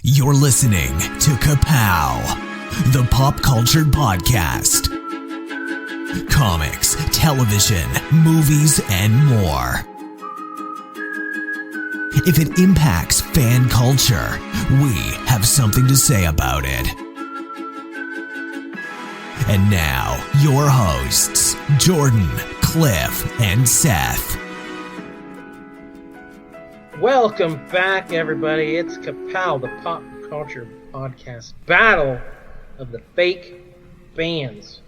You're listening to Ka-Pow, the pop culture podcast. Comics, television, movies, and more. If it impacts fan culture, we have something to say about it. And now, your hosts, Jordan, Cliff, and Seth. Welcome back, everybody. It's Ka-Pow, the pop culture podcast battle of the fake bands.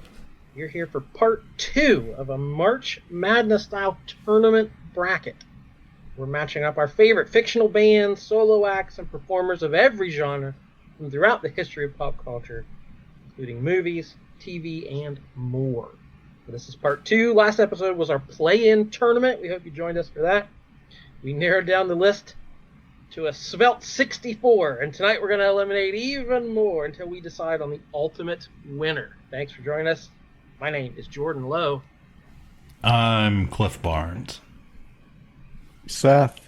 You're here for part 2 of a March Madness-style tournament bracket. We're matching up our favorite fictional bands, solo acts, and performers of every genre from throughout the history of pop culture, including movies, TV, and more. So this is part 2. Last episode was our play-in tournament. We hope you joined us for that. We narrowed down the list to a svelte 64, and tonight we're going to eliminate even more until we decide on the ultimate winner. Thanks for joining us. My name is Jordan Lowe. I'm Cliff Barnes. Seth.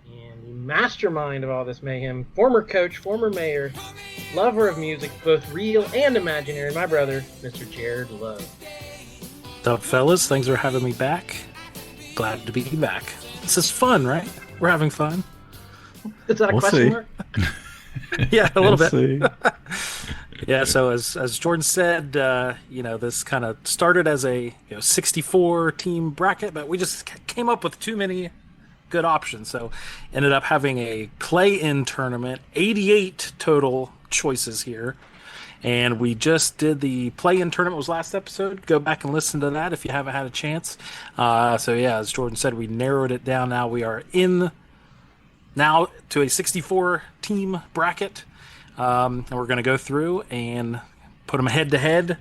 And the mastermind of all this mayhem, former coach, former mayor, lover of music, both real and imaginary, my brother, Mr. Jared Lowe. What's up, fellas? Thanks for having me back. Glad to be back. This is fun, right? We're having fun. Is that a question mark? Yeah, a little bit. See. Yeah, so as Jordan said, this kind of started as a 64 team bracket, but we just came up with too many good options. So ended up having a play-in tournament, 88 total choices here. And we just did the play-in tournament, was last episode. Go back and listen to that if you haven't had a chance. As Jordan said, we narrowed it down. Now we are in now to a 64-team bracket. And we're going to go through and put them head-to-head,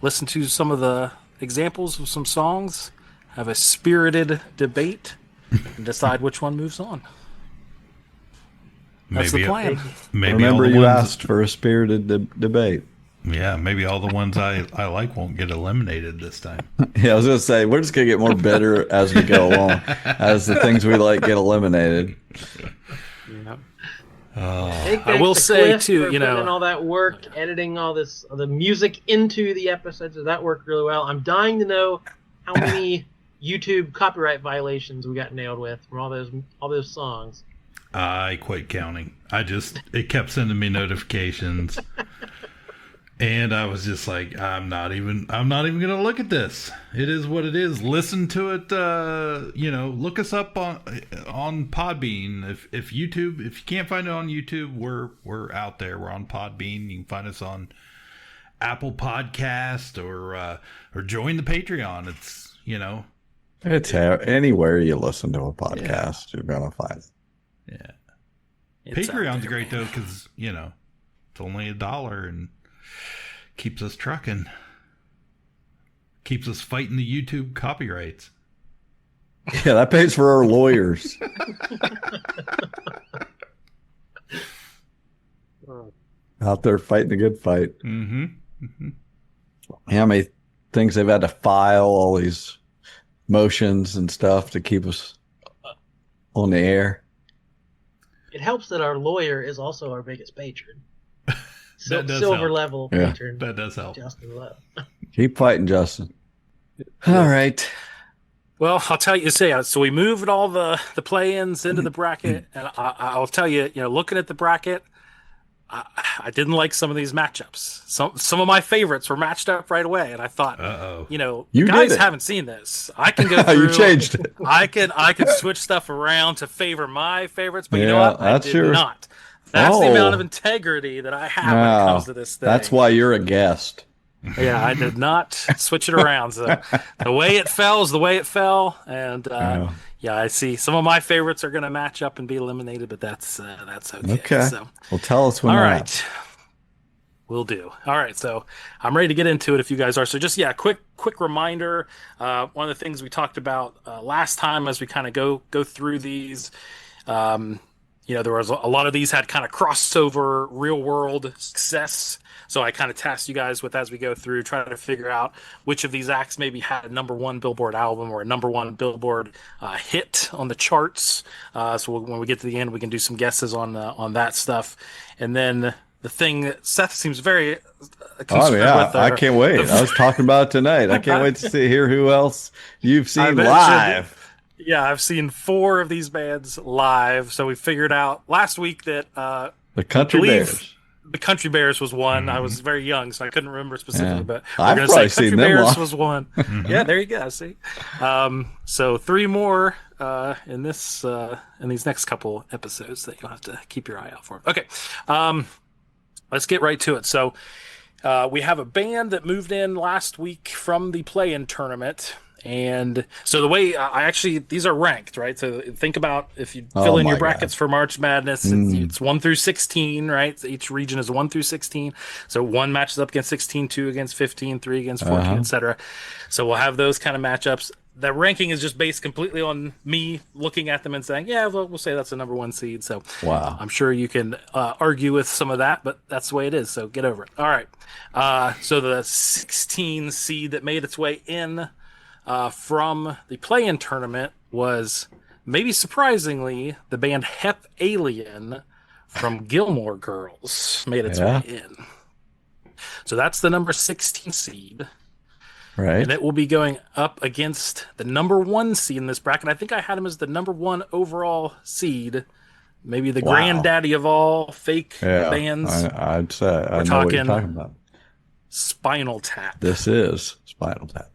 listen to some of the examples of some songs, have a spirited debate, and decide which one moves on. That's the plan. Remember, you asked for a spirited debate. Yeah, maybe all the ones I like won't get eliminated this time. Yeah, I was going to say, we're just going to get more bitter as we go along, as the things we like get eliminated. Yeah. I will say, too, putting in all that work, editing all the music into the episodes, that worked really well. I'm dying to know how many YouTube copyright violations we got nailed with from all those songs. I quit counting. It kept sending me notifications. And I was just like, I'm not even going to look at this. It is what it is. Listen to it. Look us up on Podbean. If you can't find it on YouTube, we're out there. We're on Podbean. You can find us on Apple Podcast or join the Patreon. It's anywhere you listen to a podcast, You're going to find it. Yeah. Patreon's great though, because it's only $1 and keeps us trucking, keeps us fighting the YouTube copyrights. Yeah, that pays for our lawyers. Out there fighting a good fight. Mm-hmm. Mm-hmm. How many things they've had to file, all these motions and stuff to keep us on the air. It helps that our lawyer is also our biggest patron. Silver help. level patron. That does help. Justin Lowe. Keep fighting, Justin. All right. Well, I'll tell you, so we moved all the play-ins into the bracket, and I'll tell you, looking at the bracket, I didn't like some of these matchups. Some of my favorites were matched up right away, and I thought, you guys haven't seen this. I can go through. You changed it. I could switch stuff around to favor my favorites, but you know what? I did not. That's the amount of integrity that I have when it comes to this thing. That's why you're a guest. Yeah, I did not switch it around. So the way it fell is the way it fell, and I see some of my favorites are going to match up and be eliminated, but that's okay. Okay. So, well, tell us when. All right, will do. All right, so I'm ready to get into it if you guys are. So just quick reminder. One of the things we talked about last time as we kind of go through these. there was a lot of these had kind of crossover real world success. So I kind of tasked you guys with, as we go through, trying to figure out which of these acts maybe had a #1 Billboard album or a #1 Billboard hit on the charts. So when we get to the end, we can do some guesses on that stuff. And then the thing that Seth seems very concerned with. I can't wait. I was talking about it tonight. I can't wait to hear who else you've seen live. Yeah, I've seen 4 of these bands live. So we figured out last week that the Country Bears. The Country Bears was one. I was very young, so I couldn't remember specifically, but I've we're going to say seen Country Bears live. was one. Yeah, there you go. See, so 3 more in these next couple episodes that you'll have to keep your eye out for. Okay, let's get right to it. So we have a band that moved in last week from the play-in tournament. And so the way these are ranked, right? So think about if you fill in your brackets for March Madness, it's 1 through 16, right? So each region is 1 through 16. So 1 matches up against 16, 2 against 15, 3 against 14, etc. So we'll have those kind of matchups. The ranking is just based completely on me looking at them and saying, yeah, we'll say that's a #1 seed. So wow. I'm sure you can argue with some of that, but that's the way it is. So get over it. All right. So the 16 seed that made its way in from the play-in tournament was, maybe surprisingly, the band Hep Alien from Gilmore Girls made its way in. So that's the number 16 seed. Right. And it will be going up against the #1 seed in this bracket. I think I had him as the #1 overall seed. Maybe the granddaddy of all fake bands. I'd say I know what you're talking about. Spinal Tap. This is Spinal Tap.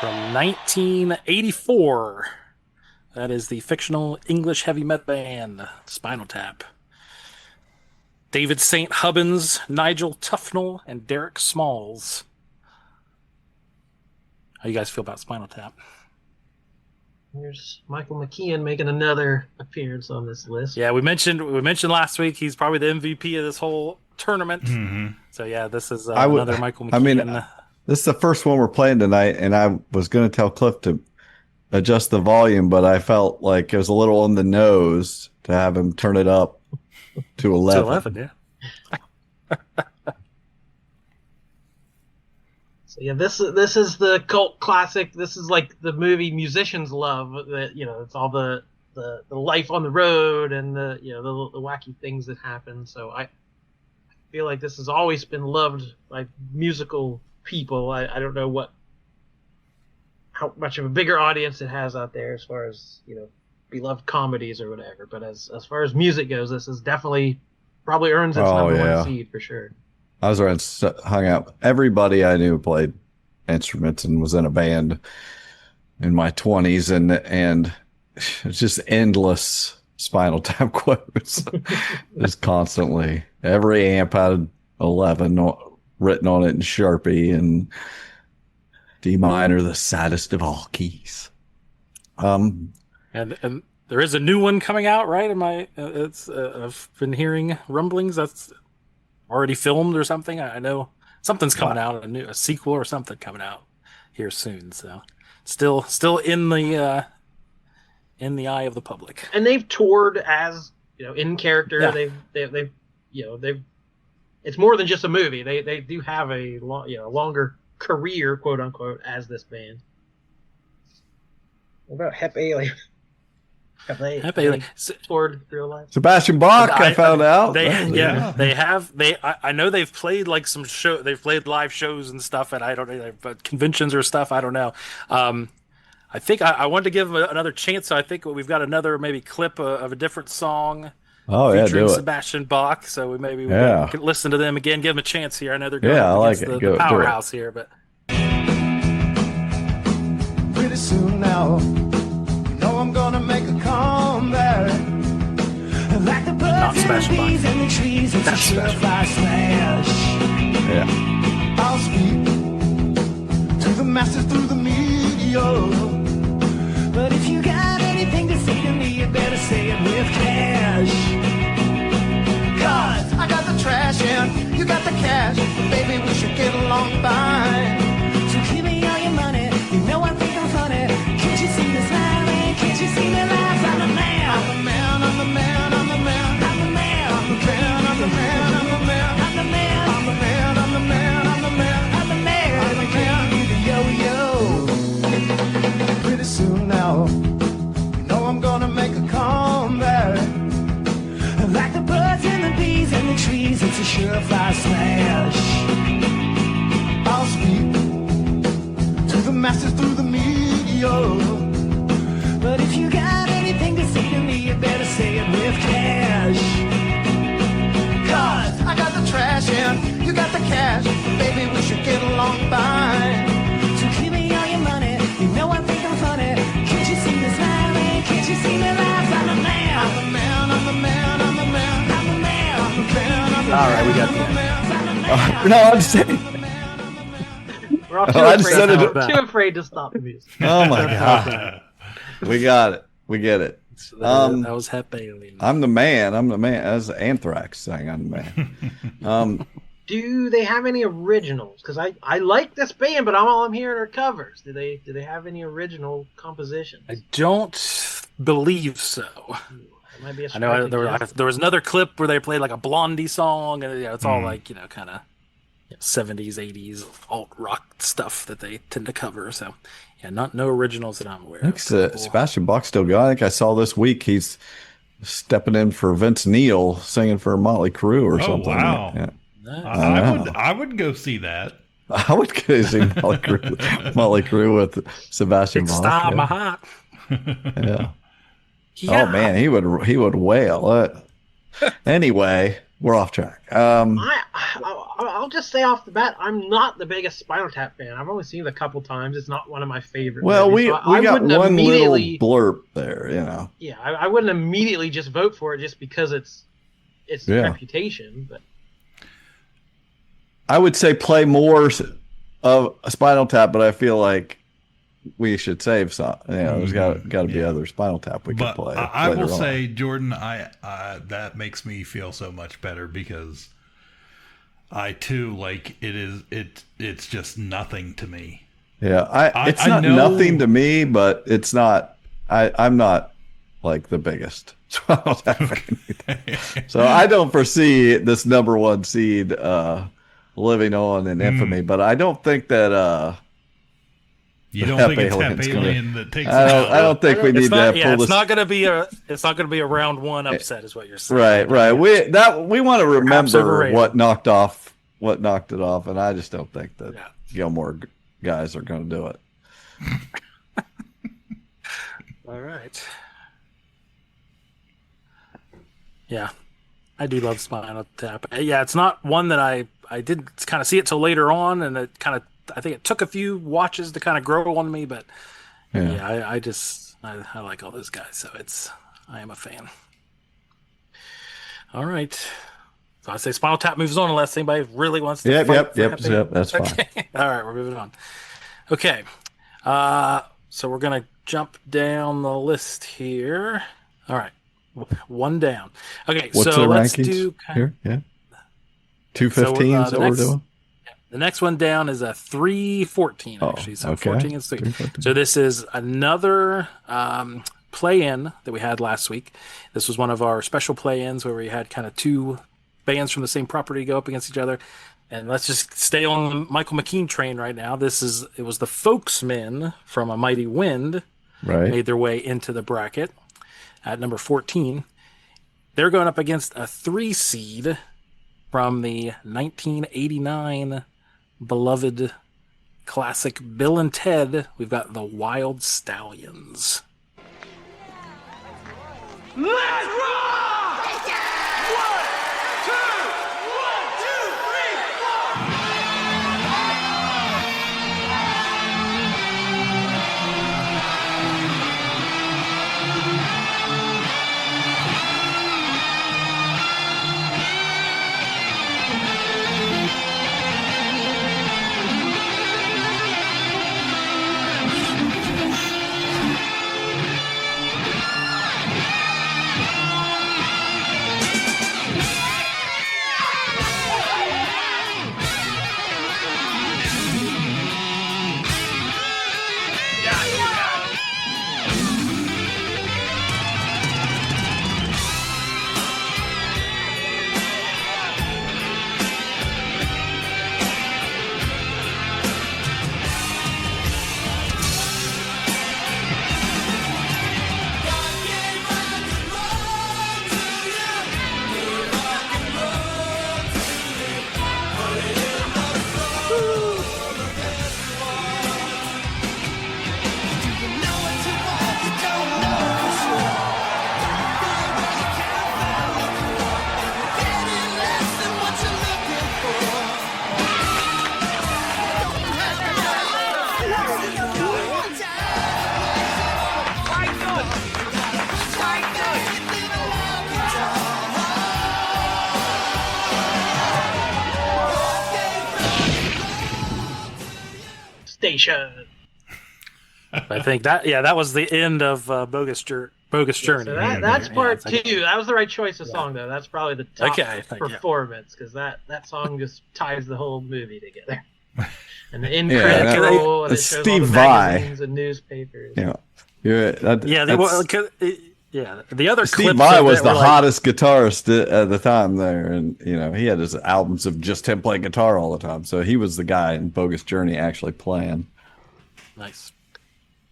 From 1984. That is the fictional English heavy metal band, Spinal Tap. David St. Hubbins, Nigel Tufnell, and Derek Smalls. How you guys feel about Spinal Tap? Here's Michael McKean making another appearance on this list. Yeah, we mentioned last week he's probably the MVP of this whole tournament. Mm-hmm. So yeah, this is another Michael McKean. This is the first one we're playing tonight, and I was going to tell Cliff to adjust the volume, but I felt like it was a little on the nose to have him turn it up to 11. To 11, yeah. So yeah, this is the cult classic. This is like the movie musicians love. That it's all the life on the road and the wacky things that happen. So I feel like this has always been loved by musical people. I don't know how much of a bigger audience it has out there as far as beloved comedies or whatever. But as far as music goes, this is definitely probably earns its #1 seed for sure. I was around, hung out. Everybody I knew played instruments and was in a band in my 20s, and it's just endless Spinal Tap quotes. Just constantly. Every amp had 11 written on it in Sharpie, and D minor, the saddest of all keys. And there is a new one coming out, right? I've been hearing rumblings that's already filmed or something. I know something's coming out, a sequel or something coming out here soon. So still in the eye of the public. And they've toured as in character. Yeah. They've it's more than just a movie. They do have a longer career, quote unquote, as this band. What about Hep Alien? Have they toured real life? Sebastian Bach, I found out. They have. I know they've played like some show. They've played live shows and stuff, and I don't know, but conventions or stuff. I don't know. I think I wanted to give them another chance. So I think we've got another maybe clip of a different song Oh yeah, featuring do it. Sebastian Bach. So we Yeah. can listen to them again, give them a chance here. I know they're going Yeah, I up like against it. the Go, do it. powerhouse here, but Pretty soon now, you know I'm gonna make a comeback. Like the birds and the bees and the trees, it's a surefire smash. Yeah. I'll speak to the masses through the media. But if you got anything to say to me, you better say it with cash. 'Cause I got the trash and you got the cash. Baby, we should get along fine. So give me all your money. You know I think I'm funny. Can't you see me smiling? Can't you see me laugh? I'm the man. I'm the man. I'm the man. I'm the man. I'm the man. I'm the man. I'm the man. I'm the man. I'm the man. I'm the man. I'm the man. I'm the man. I'm the man. I'm the man. I'm the yo-yo. Pretty soon now, you know I'm gonna make a comeback. Like the birds and the bees and the trees, it's a surefire smash. I'll speak to the masses through the media. But if you got anything to say to me, you better say it with cash. 'Cause I got the trash and you got the cash. Baby, we should get along fine. So give me all your money. You know I think I'm funny. Can't you see me smiling? Can't you see me laugh? I'm the man. I'm the man. I'm the man. I'm the man. I'm the man. I'm the man. I'm the man. all right, we got that. No, I'm saying. We're all too, I just said too afraid to stop the music. Oh my god. We got it. We get it. So that was Hep Alien. I'm the man. I'm the man. That's Anthrax saying I'm the man. Do they have any originals? Because I like this band, but all I'm hearing are covers. Do they have any original compositions? I don't believe so. It might be a I know there was another clip where they played like a Blondie song, and it's all like kind of 70s, 80s alt rock stuff that they tend to cover. So yeah, no originals that I'm aware I of. think Sebastian Bach still going. I think I saw this week he's stepping in for Vince Neil singing for Motley Crue or something. Wow. Yeah. I would go see that. I would go see Motley Crue with Sebastian Bach. Stop yeah. my heart. Yeah. Yeah. Oh man, he would wail it. Anyway, we're off track. I'll just say off the bat, I'm not the biggest Spinal Tap fan. I've only seen it a couple times. It's not one of my favorite. Well, movies, we got wouldn't one little immediately- blurb there, Yeah, I wouldn't immediately just vote for it just because it's reputation. But I would say play more of a Spinal Tap, but I feel like we should save some. There's got to be other Spinal Tap we can play. I will on. say, Jordan, I that makes me feel so much better because I too like it's just nothing to me. Yeah, it's not nothing to me, but it's not. I'm not like the biggest Spinal Tap fan either. So I don't foresee this number one seed living on in infamy. But I don't think that. You don't think it's Hep Alien that takes it out? I don't think we need to pull this. It's not going to be a round one upset, is what you're saying. Right. We want to remember overrated. what knocked it off, and I just don't think that Gilmore guys are going to do it. All right. Yeah, I do love Spinal Tap. Yeah, it's not one that I didn't kind of see it till later on, and I think it took a few watches to kind of grow on me, but I like all those guys, so I am a fan. All right. So I say Spinal Tap moves on unless anybody really wants to fight for Hep Alien. That's fine. Okay. All right, we're moving on. Okay. So we're going to jump down the list here. All right. One down. Okay, What's so the let's rankings do here. Yeah. 215 is what we're doing. The next one down is a 314, actually. So okay. 14 is 3. So this is another play-in that we had last week. This was one of our special play-ins where we had kind of two bands from the same property go up against each other. And let's just stay on the Michael McKean train right now. It was the Folksmen from A Mighty Wind made their way into the bracket at number 14. They're going up against a 3 seed from the 1989 beloved classic Bill and Ted, we've got the Wild Stallions. Let's rock! One, two, three, four. Station. I think that was the end of Bogus Journey. So that's part Yeah, two. That was the right choice of song, though. That's probably the top performance, because that song just ties the whole movie together. And the end credit roll, and it shows Steve all the magazines and newspapers. Yeah, the other Steve Vai was the hottest guitarist at the time there, and he had his albums of just him playing guitar all the time. So he was the guy in Bogus Journey actually playing. Nice.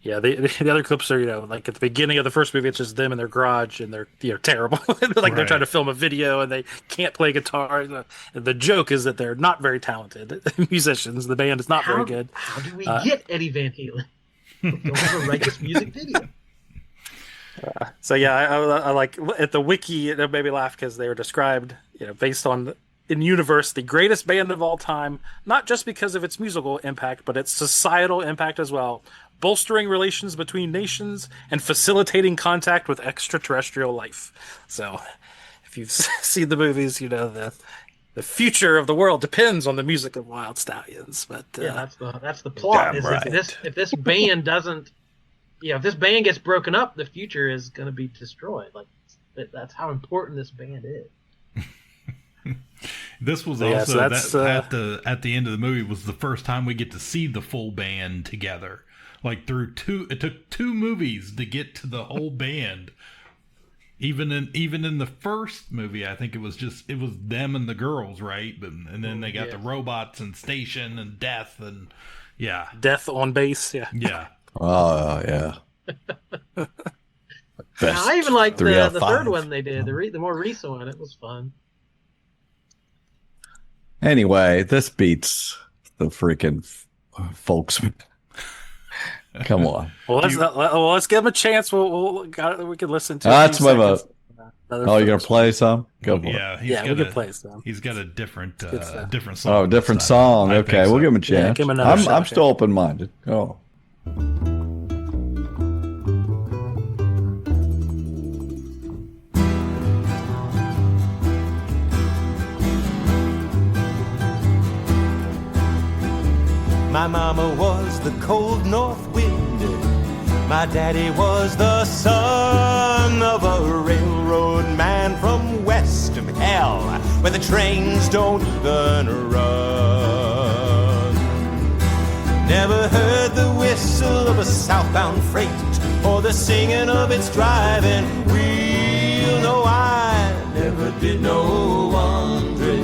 Yeah, the other clips are, like at the beginning of the first movie, it's just them in their garage, and they're terrible. They're trying to film a video, and they can't play guitar. The joke is that they're not very talented musicians. The band is not very good. How do we get Eddie Van Halen? Don't have a righteous music video. I like at the wiki. It made me laugh because they were described, based on in universe the greatest band of all time, not just because of its musical impact, but its societal impact as well, bolstering relations between nations and facilitating contact with extraterrestrial life. So, if you've seen the movies, the future of the world depends on the music of Wild Stallions. But that's the plot. Is right. if this band doesn't. If this band gets broken up, the future is going to be destroyed. Like that's how important this band is. This was also at the end of the movie was the first time we get to see the full band together. Like it took two movies to get to the whole band. Even in the first movie, I think it was them and the girls, right? And then they got the robots and Station and Death and Death on bass. Yeah. Oh, yeah. I even liked the third one they did, the more recent one. It was fun. Anyway, this beats the freaking Folksman. Come on. Well, let's give them a chance. We can listen to. That's my vote. You're gonna play some? Go for it. We can play some. He's got a different song. Oh, different song. Okay, we'll give him a chance. Give him another shot, I'm still open-minded. Oh. My mama was the cold north wind. My daddy was the son of a railroad man from west of hell, where the trains don't even run. Never heard the whistle of a southbound freight or the singing of its driving wheel. No, I never did no wondering.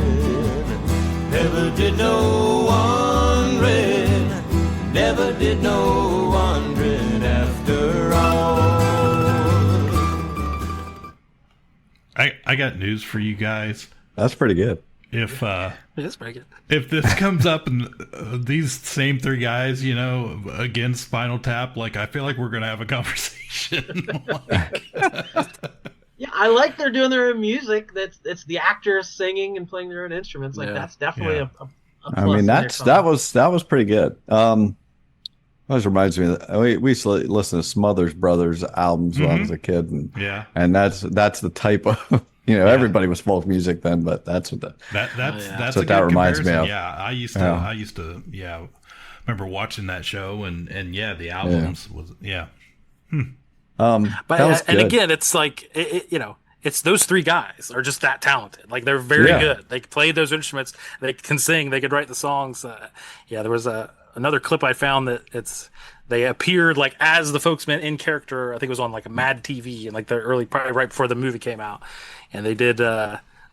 Never did no wondering. Never did no wondering after all. I got news for you guys. That's pretty good. If It is very good. if this comes up and these same three guys, against Spinal Tap, like I feel like we're gonna have a conversation. Yeah, I like they're doing their own music. It's the actors singing and playing their own instruments. Like that's definitely a plus. I mean, that was pretty good. Always reminds me that we used to listen to Smothers Brothers albums when I was a kid, and that's the type of everybody was folk music then, but that's what that's what that reminds me of. Yeah, I used to remember watching that show and the albums was But and again, it's like it's those three guys are just that talented. Like they're very good. They play those instruments. They can sing. They could write the songs. There was another clip I found that they appeared like as the Folksmen in character. I think it was on like a Mad TV and like the probably right before the movie came out, and they did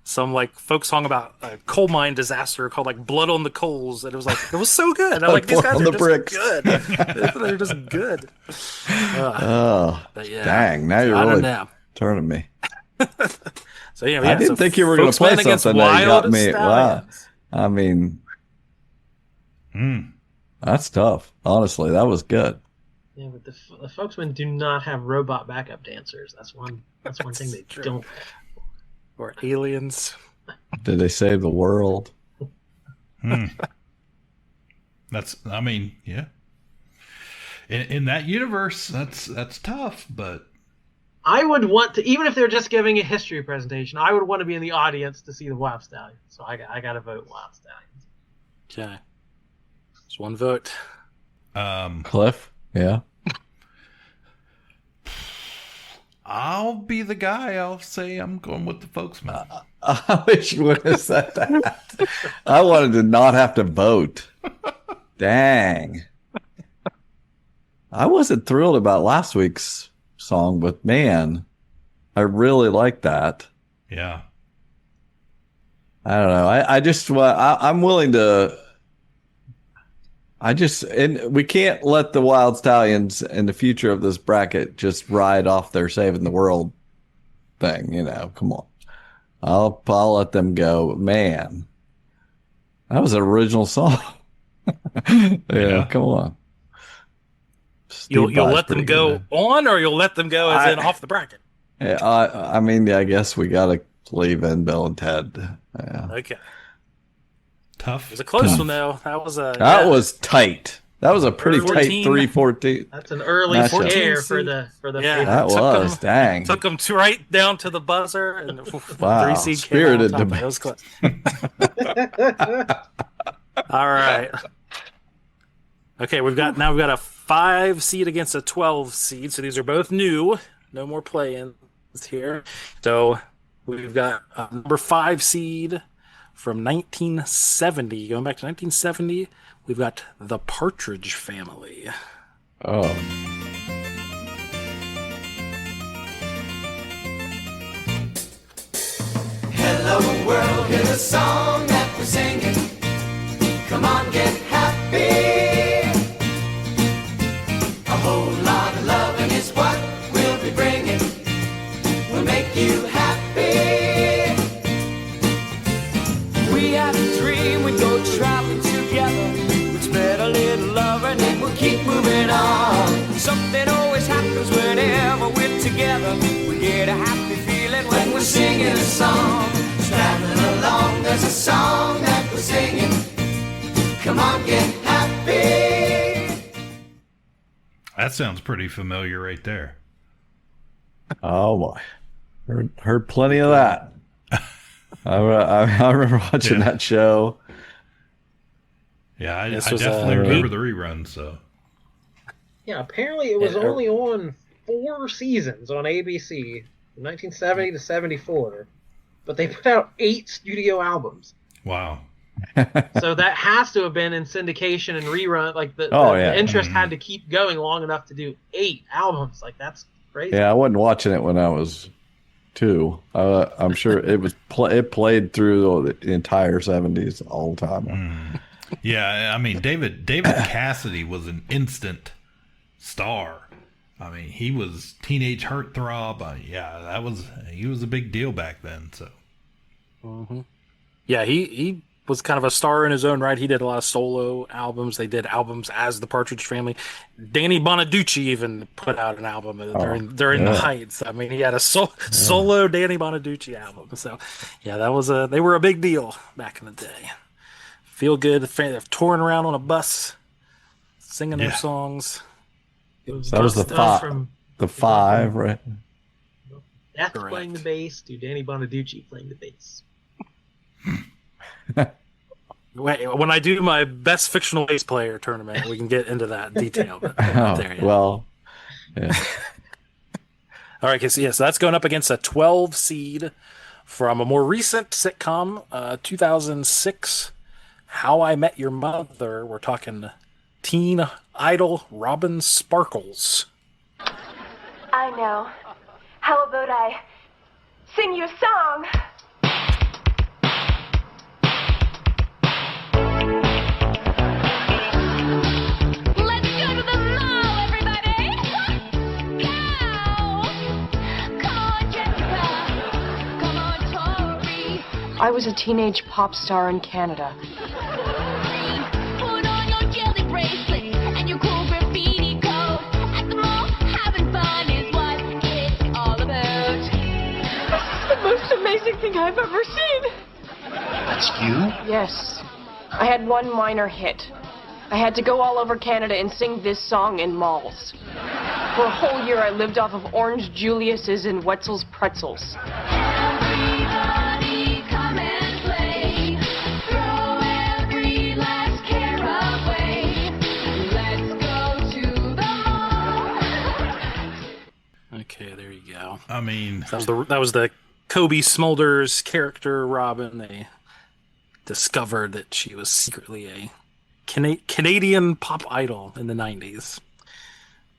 some like folk song about a coal mine disaster called like "Blood on the Coals," and it was so good. I'm like, these guys are just good. They're just good. Dang! Now you're really turning me. So I didn't think you were going to play something that got me. Wow. I mean, that's tough. Honestly, that was good. Yeah, but the Folksmen do not have robot backup dancers. That's one thing they don't have. Or aliens. Did they save the world? That's. I mean, yeah. In that universe, that's tough, but. I would want to, even if they're just giving a history presentation, I would want to be in the audience to see the Wild Stallions. So I got to vote Wild Stallions. Okay. Just one vote. Cliff? Yeah. I'll be the guy. I'll say I'm going with the Folksmen. I wish you would have said that. I wanted to not have to vote. Dang. I wasn't thrilled about last week's song, but man, I really like that. Yeah. I don't know. I'm willing to. And we can't let the Wild Stallions in the future of this bracket just ride off their saving the world thing. Come on. I'll let them go. Man, that was an original song. Come on. You'll let them go on, or you'll let them go as in off the bracket? Yeah, I guess we got to leave in Bill and Ted. Yeah. Okay. Tough. It was a close one, though. That was tight. That was a pretty tight 3-14. That's an early scare for the. Yeah, that was dang. Took them right down to the buzzer, and wow, 3-seed spirited came out. It was close. All right. Okay, we've got a 5 seed against a 12 seed, so these are both new. No more play-ins here. So we've got number 5 seed from 1970. Going back to 1970, we've got the Partridge Family. Oh. Hello world, here's a song that we're singing. Come on, get happy. A whole lot of loving is what we'll be bringing. We'll make you happy. We had a dream we'd go traveling together. We'd spread a little love and then we'll keep moving on. Something always happens whenever we're together. We get a happy feeling when we're singing a song. Traveling along, there's a song that we're singing. Come on, get happy. That sounds pretty familiar right there. Oh boy, heard plenty of that. I remember watching that show. Yeah, I definitely remember the rerun. So yeah, apparently it was only on 4 seasons on ABC, 1970 to 74, but they put out 8 studio albums. Wow. So that has to have been in syndication and rerun. Like the interest had to keep going long enough to do 8 albums. Like that's crazy. Yeah, I wasn't watching it when I was 2. I'm sure it played through the entire 70s all the time. Yeah, I mean David Cassidy was an instant star. I mean, he was teenage heartthrob. He was a big deal back then. So. Mm-hmm. Yeah, he was kind of a star in his own right. He did a lot of solo albums. They did albums as the Partridge Family. Danny Bonaducci even put out an album during the Heights. I mean, he had a solo Danny Bonaducci album. So, yeah, they were a big deal back in the day. Feel good. They're touring around on a bus, singing their songs. That was the five, right? Death playing the bass to Danny Bonaducci playing the bass. Wait, when I do my best fictional bass player tournament, we can get into that detail. But well, yeah. All right, so that's going up against a 12 seed from a more recent sitcom, 2006, How I Met Your Mother. We're talking teen idol Robin Sparkles. I know. How about I sing you a song? Let's go to the mall, everybody! Go! Come on, Jessica! Come on, Tori! I was a teenage pop star in Canada. Put on your jelly bracelet and your cool graffiti coat. At the mall, having fun is what it's all about. This is the most amazing thing I've ever seen. That's you? Yes. I had one minor hit. I had to go all over Canada and sing this song in malls. For a whole year, I lived off of Orange Julius's and Wetzel's pretzels. Everybody come and play. Throw every last care away. Let's go to the mall. Okay, there you go. I mean, That was the Kobe Smulders character, Robin. They discovered that she was secretly a Canadian pop idol in the 90s.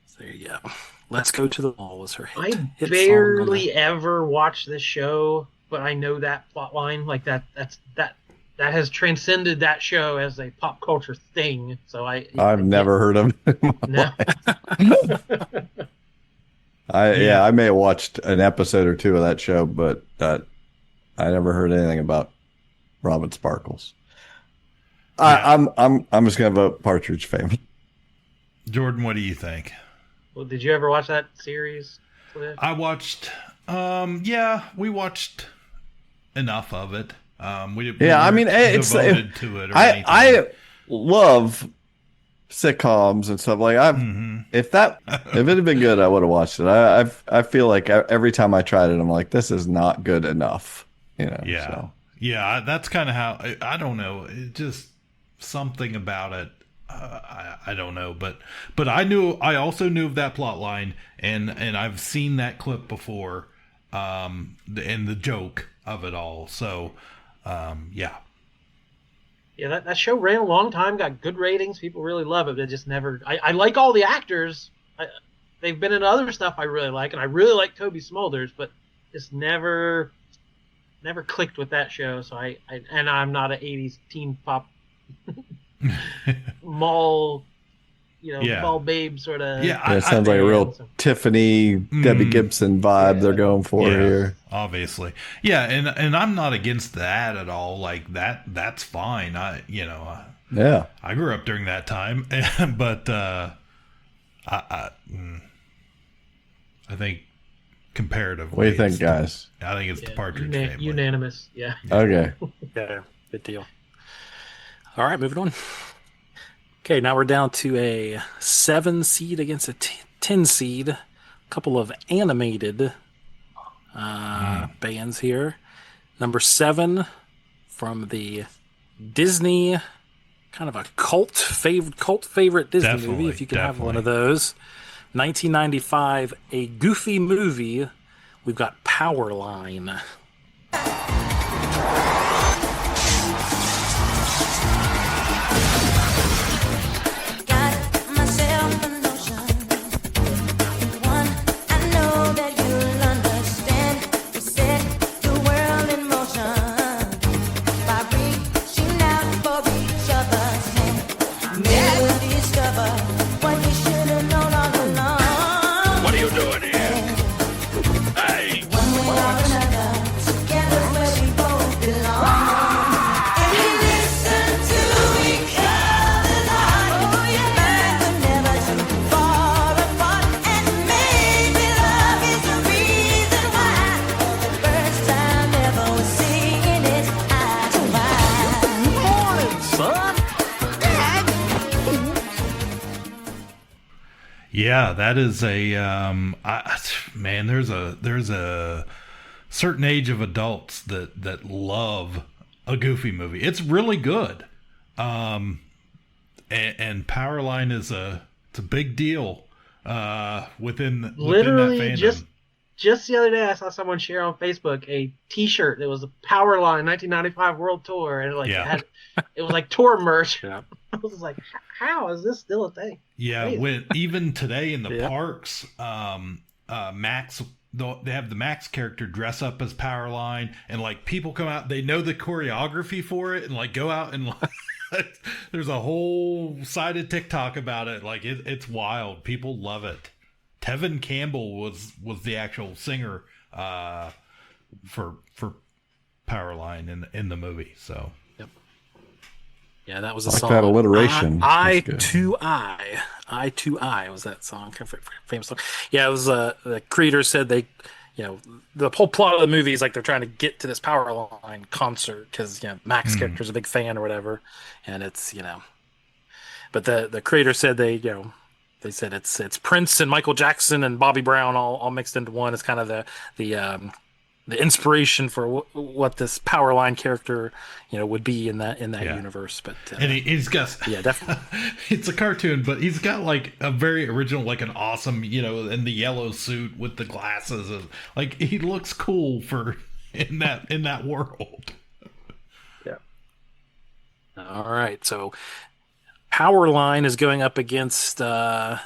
So there you go. Let's Go to the Mall was her hit. I barely ever watch this show, but I know that plot line. Like that has transcended that show as a pop culture thing. So I've never heard of it. No. I may have watched an episode or two of that show, but I never heard anything about Robin Sparkles. I'm just gonna vote Partridge Family. Jordan, what do you think? Well, did you ever watch that series, Cliff? I watched. We watched enough of it. It's devoted to it. Or I love sitcoms and stuff like if it had been good, I would have watched it. I feel like every time I tried it, I'm like, this is not good enough. Yeah. So. Yeah, that's kind of how I don't know. It just something about it. I don't know, but I also knew of that plot line, and I've seen that clip before, and the joke of it all. So, yeah. Yeah, that show ran a long time, got good ratings. People really love it. It just never. I like all the actors. They've been in other stuff I really like, and I really like Toby Smulders, but just never clicked with that show. So I'm not an 80s teen pop mall, mall babe sort of. Yeah, it sounds like a real Tiffany, Debbie Gibson vibe they're going for here. Obviously. Yeah, and I'm not against that at all. Like that's fine. I grew up during that time, but I think comparatively. What do you think, guys? I think it's the Partridge Family. Unanimous, yeah. Okay. Yeah, good deal. All right, moving on. Okay, now we're down to a 7 seed against a 10 seed. A couple of animated bands here. Number 7 from the Disney, kind of a cult favorite Disney movie, if you can have one of those. 1995, a Goofy movie. We've got Powerline. Yeah, that is a man. There's a certain age of adults that love a Goofy movie. It's really good, and Powerline is it's a big deal within that Literally, fandom. just the other day, I saw someone share on Facebook a T-shirt that was a Powerline 1995 World Tour, and it was like tour merch. Yeah. I was like, how is this still a thing? Yeah, Crazy. even today in the parks, Max, they have the Max character dress up as Powerline, and like people come out, they know the choreography for it, and like go out and like, there's a whole side of TikTok about it. Like it's wild. People love it. Tevin Campbell was the actual singer for Powerline in the movie. So. Yeah, that was a like song. that alliteration. Eye to Eye was that song, famous song. Yeah, it was. The creator said the whole plot of the movie is like they're trying to get to this Powerline concert because Max character's a big fan or whatever, and it's but the creator said they said it's Prince and Michael Jackson and Bobby Brown all mixed into one. It's kind of the inspiration for what this Powerline character, would be in that universe. But and he's got definitely it's a cartoon, but he's got like a very original, like an awesome, in the yellow suit with the glasses, and like he looks cool for in that world. Yeah. All right, so Powerline is going up against go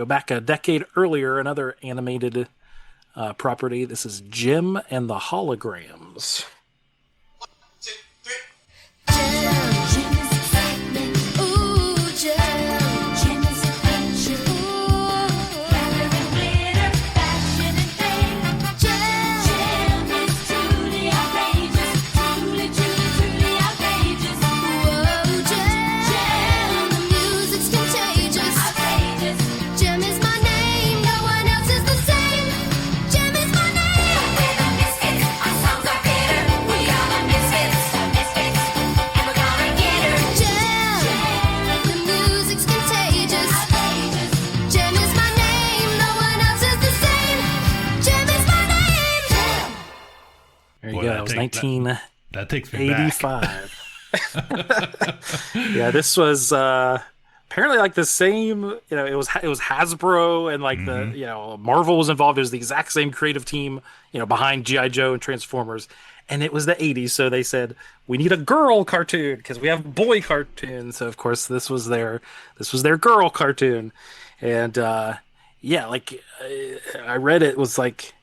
back a decade earlier, another animated property. This is Jim and the Holograms. There you go. That was 1985. Yeah, this was apparently like the same. It was Hasbro and like the Marvel was involved. It was the exact same creative team behind G.I. Joe and Transformers, and it was the 80s. So they said we need a girl cartoon because we have boy cartoons. So of course this was their girl cartoon, and I read it was like.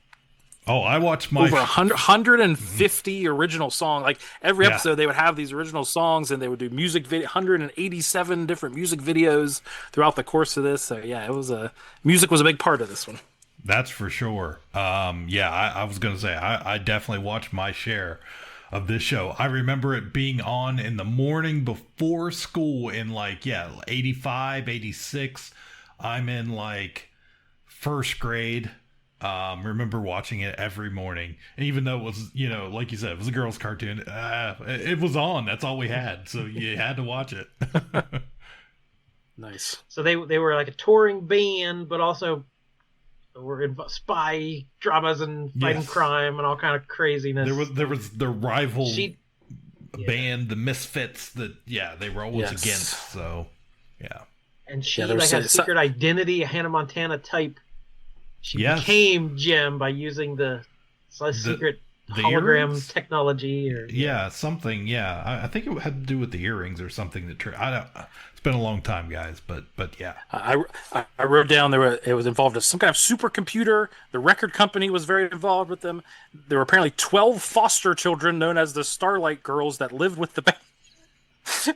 Oh, I watched my over 150 original songs. Like every episode, they would have these original songs, and they would do music video. 187 different music videos throughout the course of this. So yeah, music was a big part of this one. That's for sure. I was gonna say I definitely watched my share of this show. I remember it being on in the morning before school in 85, 86. I'm in like first grade. Remember watching it every morning, and even though it was, like you said, it was a girl's cartoon, it was on. That's all we had, so you had to watch it. Nice. So they were like a touring band, but also were in spy dramas and fighting crime and all kind of craziness. There was the rival band, the Misfits, that they were always against. So and she had a secret identity, a Hannah Montana type. She became Jim by using the secret hologram earrings? Technology, or something. Yeah, I think it had to do with the earrings or something. I don't. It's been a long time, guys, but yeah. I wrote down it was involved with some kind of supercomputer. The record company was very involved with them. There were apparently 12 foster children known as the Starlight Girls that lived with the band.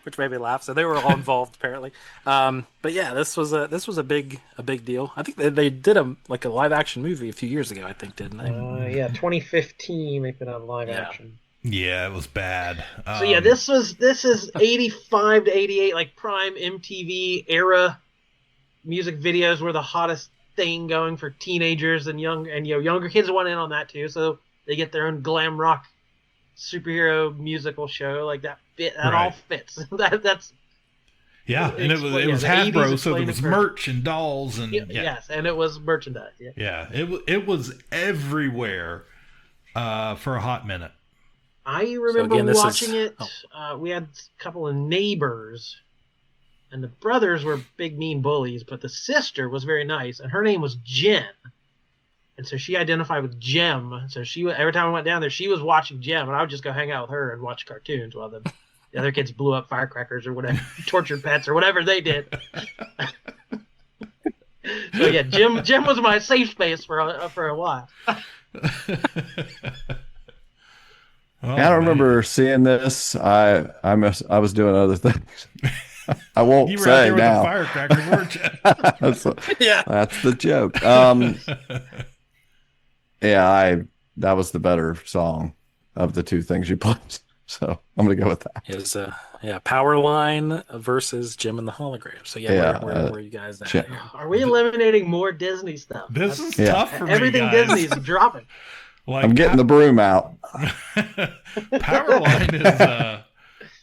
Which made me laugh. So they were all involved apparently. But yeah, this was a big deal. I think they did a live action movie a few years ago. I think, didn't they? 2015 they put out live action. Yeah, it was bad. So this is 85 to 88, like prime MTV era music videos were the hottest thing going for teenagers and younger kids want in on that too. So they get their own glam rock superhero musical show like that. That all fits. That's Yeah, and it was the Hasbro, 80s so there explained was it perfect. merch and dolls and Yes, and it was merchandise. Yeah. Yeah, it was everywhere for a hot minute. I remember again, this watching is- it. We had a couple of neighbors, and the brothers were big mean bullies, but the sister was very nice, and her name was Jen. And so she identified with Jem. So every time I went down there, she was watching Jem, and I would just go hang out with her and watch cartoons while the other kids blew up firecrackers or whatever, tortured pets or whatever they did. So yeah, Jem was my safe space for a while. Oh, I don't remember seeing this. I was doing other things. I won't You were out say there with now. the firecrackers, weren't you? Yeah. That's the joke. Yeah, that was the better song of the two things you played. So I'm gonna go with that. Is Powerline versus Jim and the Hologram. So Yeah, where are you guys at? Jim. here? Are we eliminating more Disney stuff? This is Yeah. tough for Everything me, guys. Disney's dropping. Like, I'm getting the broom out.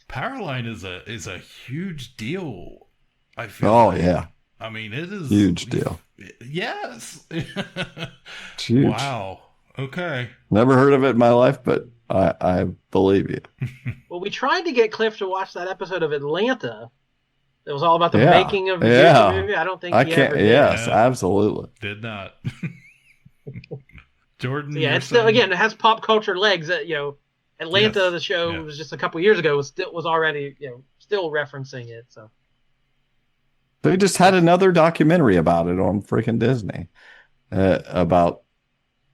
Powerline is a huge deal. I feel. Oh like. yeah, I mean, it is huge deal. Yes. It's huge. Wow. Okay. Never heard of it in my life, but I believe you. Well, we tried to get Cliff to watch that episode of Atlanta. It was all about the Yeah. making of the Yeah. movie. I don't think I he can't. ever did. Yes, Yeah. absolutely. Did not. Jordan. So yeah, you're it's still saying- again. It has pop culture legs. That Atlanta, Yes. the show Yeah. was just a couple years ago. Was already still referencing it. So They just had another documentary about it on freaking Disney about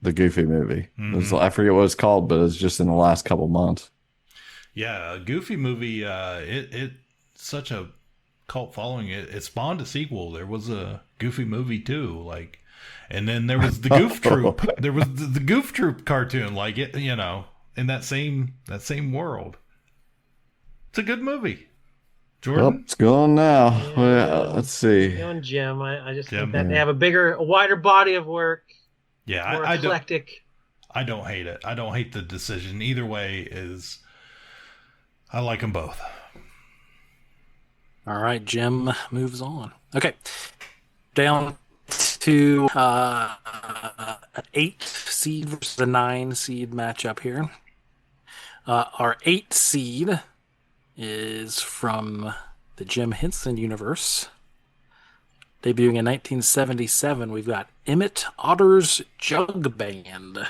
the Goofy movie. It was- I forget what it's called, but it's just in the last couple months. Yeah, a Goofy movie. It such a cult following. It spawned a sequel. There was a Goofy movie too. Like, and then there was the Goof Troop. There was the Goof Troop cartoon. Like it, in that same world. It's a good movie. Well, Jordan. it's going now. Well, let's see. and Jim, I just Jim. think that they have a wider body of work, Yeah, more I don't. eclectic. I don't hate it. I don't hate the decision. Either way is. I like them both. All right, Jim moves on. Okay, down to an 8 seed versus a 9 seed matchup here. Our 8 seed is from the Jim Henson universe. Debuting in 1977, we've got Emmett Otter's Jug Band.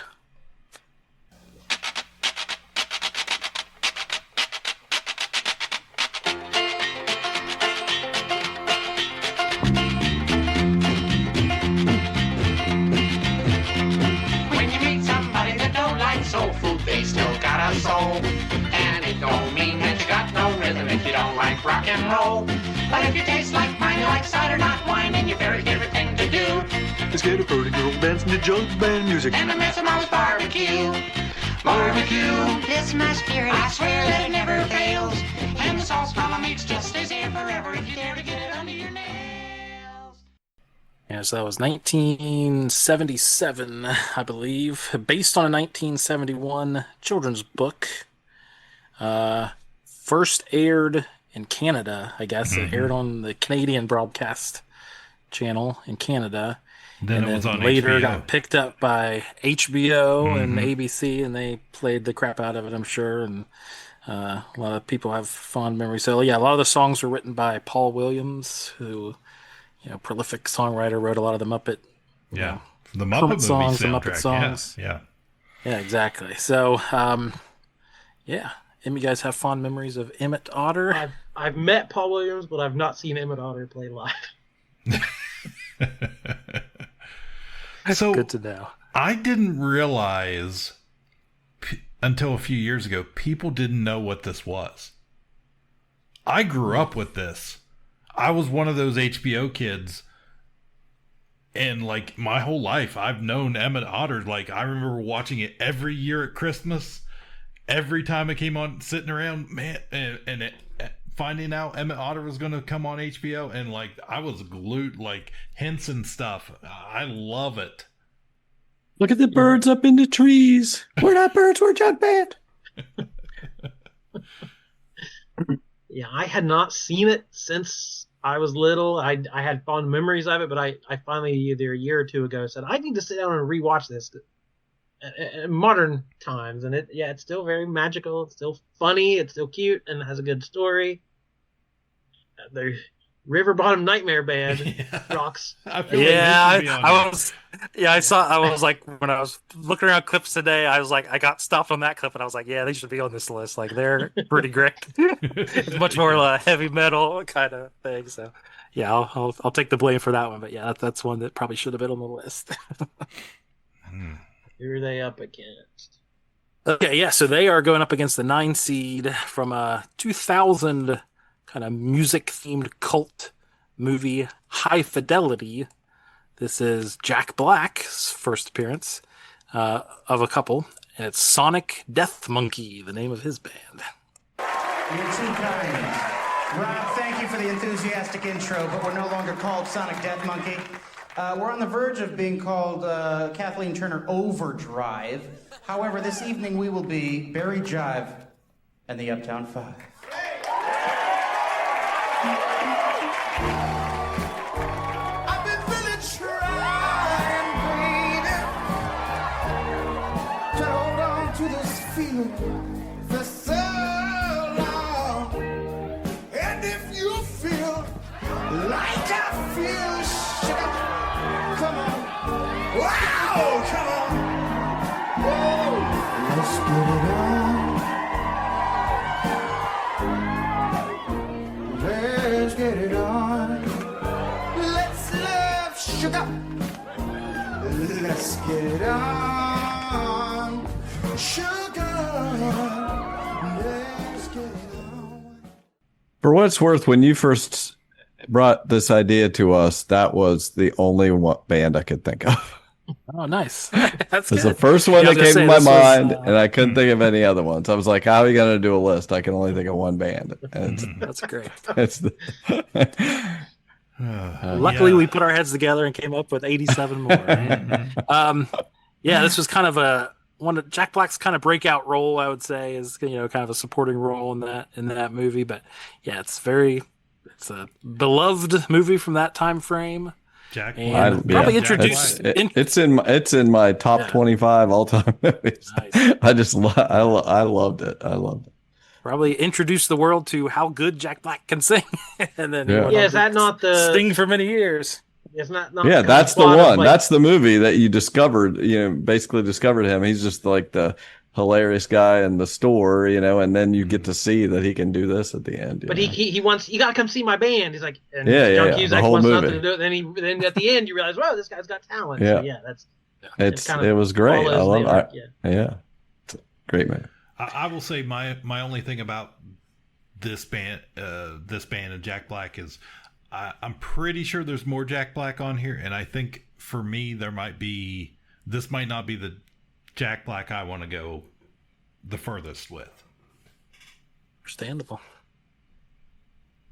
When you meet somebody that don't like soul food, they still got a soul. And it don't mean that you got no rhythm if you don't like rock and roll. But if you taste like mine, you like cider, not wine, and your very favorite thing to do Let's get a pretty girl dancing to jug band music. and the mess of mama's barbecue. Barbecue, it's my spirit. I swear that it never fails. And the sauce mama makes just stays here forever if you dare to get it under your nails. Yeah, so that was 1977, I believe, based on a 1971 children's book. First aired in Canada, I guess. It aired on the Canadian broadcast channel in Canada. Then and it was then on later HBO. got picked up by HBO and ABC, and they played the crap out of it, I'm sure. And a lot of people have fond memories. So, yeah, a lot of the songs were written by Paul Williams, who, prolific songwriter, wrote a lot of the Muppet. Yeah, the Muppet Muppet movie songs, the soundtrack. Muppet songs. Yeah. Yeah, exactly. So, yeah. You guys have fond memories of Emmett Otter? I've met Paul Williams, but I've not seen Emmett Otter play live. So Good to know. I didn't realize until a few years ago people didn't know what this was. I grew up with this. I was one of those HBO kids, and like my whole life I've known Emmett Otter. Like I remember watching it every year at Christmas. Every time it came on, sitting around, man, and finding out Emmett Otter was going to come on HBO, and like I was glued, like Henson stuff. I love it. Look at the birds up in the trees. We're not birds, we're jug band. Yeah, I had not seen it since I was little. I had fond memories of it, but I finally, either a year or two ago, said I need to sit down and rewatch this in modern times. And it's still very magical. It's still funny. It's still cute and has a good story. The River Bottom Nightmare Band rocks. I feel like this should be on here. I was like, when I was looking around clips today, I was like, I got stopped on that clip and I was like, yeah, they should be on this list. Like, they're pretty great. It's much more heavy metal kind of thing. So yeah, I'll take the blame for that one. But yeah, that's one that probably should have been on the list. Who are they up against? Okay, yeah, so they are going up against the 9 seed from a 2000 kind of music-themed cult movie, High Fidelity. This is Jack Black's first appearance of a couple, and it's Sonic Death Monkey, the name of his band. You're too kind. Rob, thank you for the enthusiastic intro, but we're no longer called Sonic Death Monkey. We're on the verge of being called Kathleen Turner Overdrive. However, this evening we will be Barry Jive and the Uptown Five. I've been really trying, baby, to hold on to this feeling for so long. And if you feel like I feel, sugar, come on. Wow, come on. Woo. Let's get it on. Let's get it on. Let's love, sugar. Let's get it on. Sugar. Let's get it on. For what it's worth, when you first brought this idea to us, that was the only band I could think of. Oh, nice. That's It's good. the first one Yeah, I that was came gonna to say, my this was, mind, and I couldn't think of any other ones. I was like, how are you going to do a list? I can only think of one band. And That's great. it's the Luckily, we put our heads together and came up with 87 more. Right? Yeah, this was kind of one of Jack Black's kind of breakout role, I would say, is kind of a supporting role in that movie. But yeah, it's a beloved movie from that time frame. Jack And Black. probably Yeah, introduced. Jack Black. it's in my top Yeah. 25 all time movies. Nice. I loved it. I loved it. Probably introduced the world to how good Jack Black can sing, and then Yeah. Yeah, is that not the sting for many years? It's not Yeah, that's the plot of, one. like, That's the movie that you discovered. Basically discovered him. He's just like the hilarious guy in the store, and then you get to see that he can do this at the end. But he wants, you gotta come see my band. He's like, and Yeah, John yeah, Cusack the whole wants movie. nothing to do with it. Then at the end you realize, wow, this guy's got talent. Yeah. So yeah, that's it was great. I follows love the arc, it. Yeah, it's a great man. I will say my only thing about this band and Jack Black is I'm pretty sure there's more Jack Black on here, and I think for me this might not be the Jack Black I want to go the furthest with. Understandable.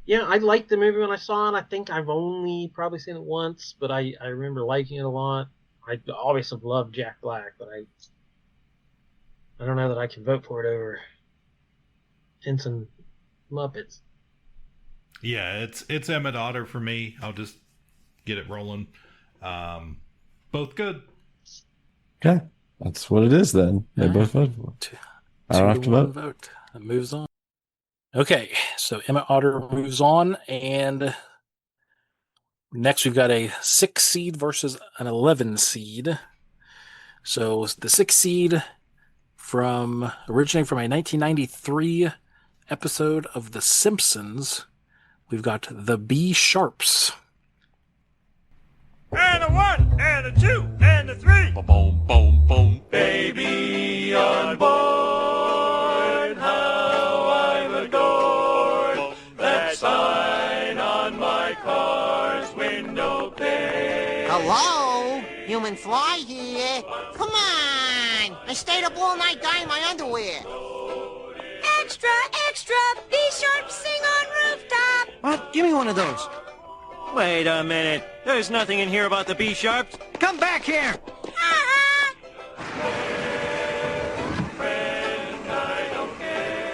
Yeah, I liked the movie when I saw it. I think I've only probably seen it once, but I remember liking it a lot. I always have loved Jack Black, but I don't know that I can vote for it over Henson Muppets. Yeah, it's Emmett Otter for me. I'll just get it rolling. Both good. Okay, that's what it is then. They both voted for it. I don't have to 2-1 vote. That moves on. Okay, so Emmett Otter moves on, and next we've got a 6 seed versus an 11 seed. So the 6 seed originating from a 1993 episode of The Simpsons, we've got the B Sharps. And a 1, and a 2, and a 3. Boom, boom, boom. Baby on board, how I'm adored. That sign on my car's window pane. Hello? Human fly here. Come on! I stayed up all night dyeing my underwear. Extra, extra, B-Sharp sing on rooftop. What? Give me one of those. Wait a minute. There's nothing in here about the B-Sharps. Come back here!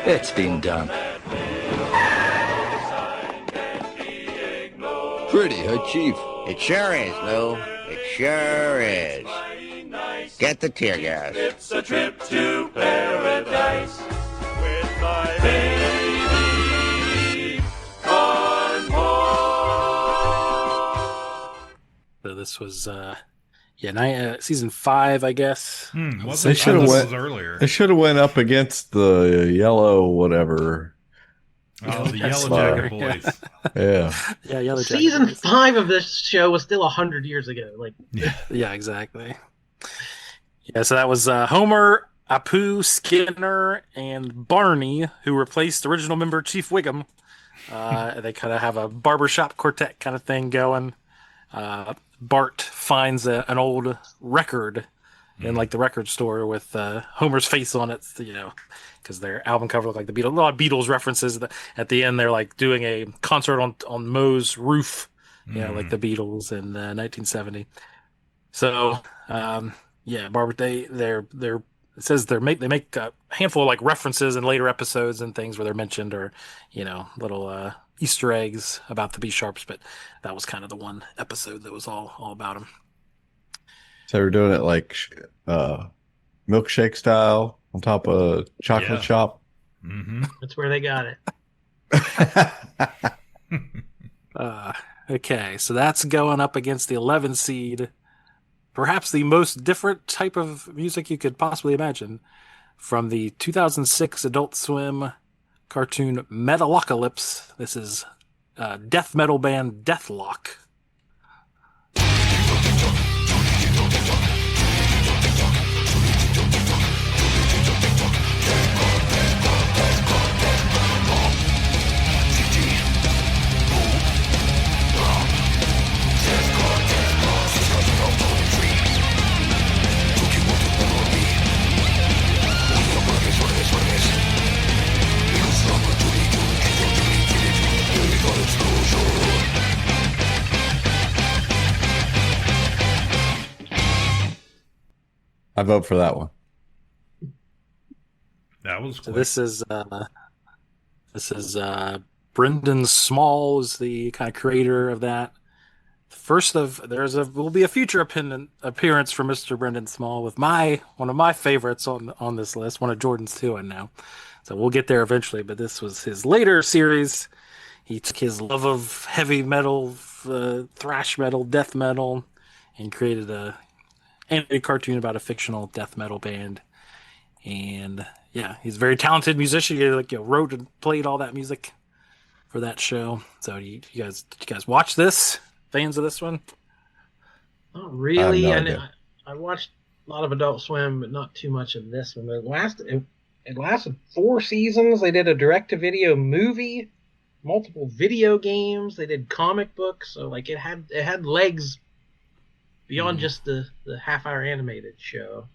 It's been done. pretty, huh, Chief? It sure is, Lou. It sure is. Get the tear gas. It's a trip to paradise with my baby on board. So this was, season 5, I guess. They should have went earlier. They should have went up against the yellow whatever. Oh, the Yellow Jacket Boys. Yeah. Yeah, Yellow Jacket Season Boys. 5 of this show was still 100 years ago. Like, Yeah, exactly. Yeah, so that was Homer, Apu, Skinner, and Barney, who replaced original member Chief Wiggum. They kind of have a barbershop quartet kind of thing going. Bart finds an old record in like the record store with Homer's face on it, because their album cover looked like the Beatles. A lot of Beatles references. At the end, they're like doing a concert on Moe's roof, like the Beatles in 1970. So, Barbara, it says they make a handful of like references in later episodes and things where they're mentioned, or little Easter eggs about the B Sharps, but that was kind of the one episode that was all about them. So we're doing it like milkshake style on top of chocolate chop. Mm-hmm. that's where they got it. Okay, so that's going up against the 11 seed. Perhaps the most different type of music you could possibly imagine, from the 2006 Adult Swim cartoon Metalocalypse. This is death metal band Deathlock. I vote for that one. That was quick. So this is Brendan Small is the kind of creator of that. Will be a future appearance from Mr. Brendan Small with one of my favorites on this list, one of Jordan's too, and now. So we'll get there eventually, but this was his later series. He took his love of heavy metal, thrash metal, death metal, and created a animated cartoon about a fictional death metal band. And yeah, he's a very talented musician. He wrote and played all that music for that show. So did you guys watch this? Fans of this one? Not really. I I watched a lot of Adult Swim, but not too much of this one. But it lasted 4 seasons. They did a direct-to-video movie, multiple video games. They did comic books. So like it had legs beyond just the half-hour animated show.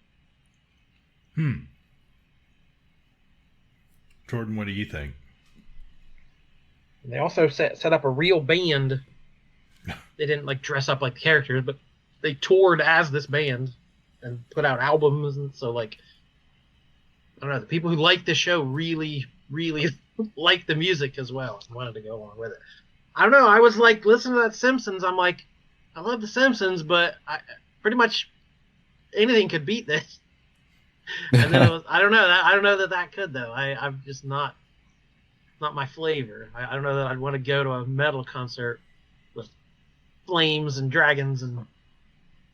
Jordan, what do you think? And they also set up a real band. They didn't like dress up like the characters, but they toured as this band and put out albums. And so like, I don't know, the people who like this show really, really like the music as well and wanted to go along with it. I don't know. I was like, listening to that Simpsons. I'm like, I love the Simpsons, but pretty much anything could beat this. And then I don't know that could though. I'm just not my flavor. I don't know that I'd want to go to a metal concert with flames and dragons and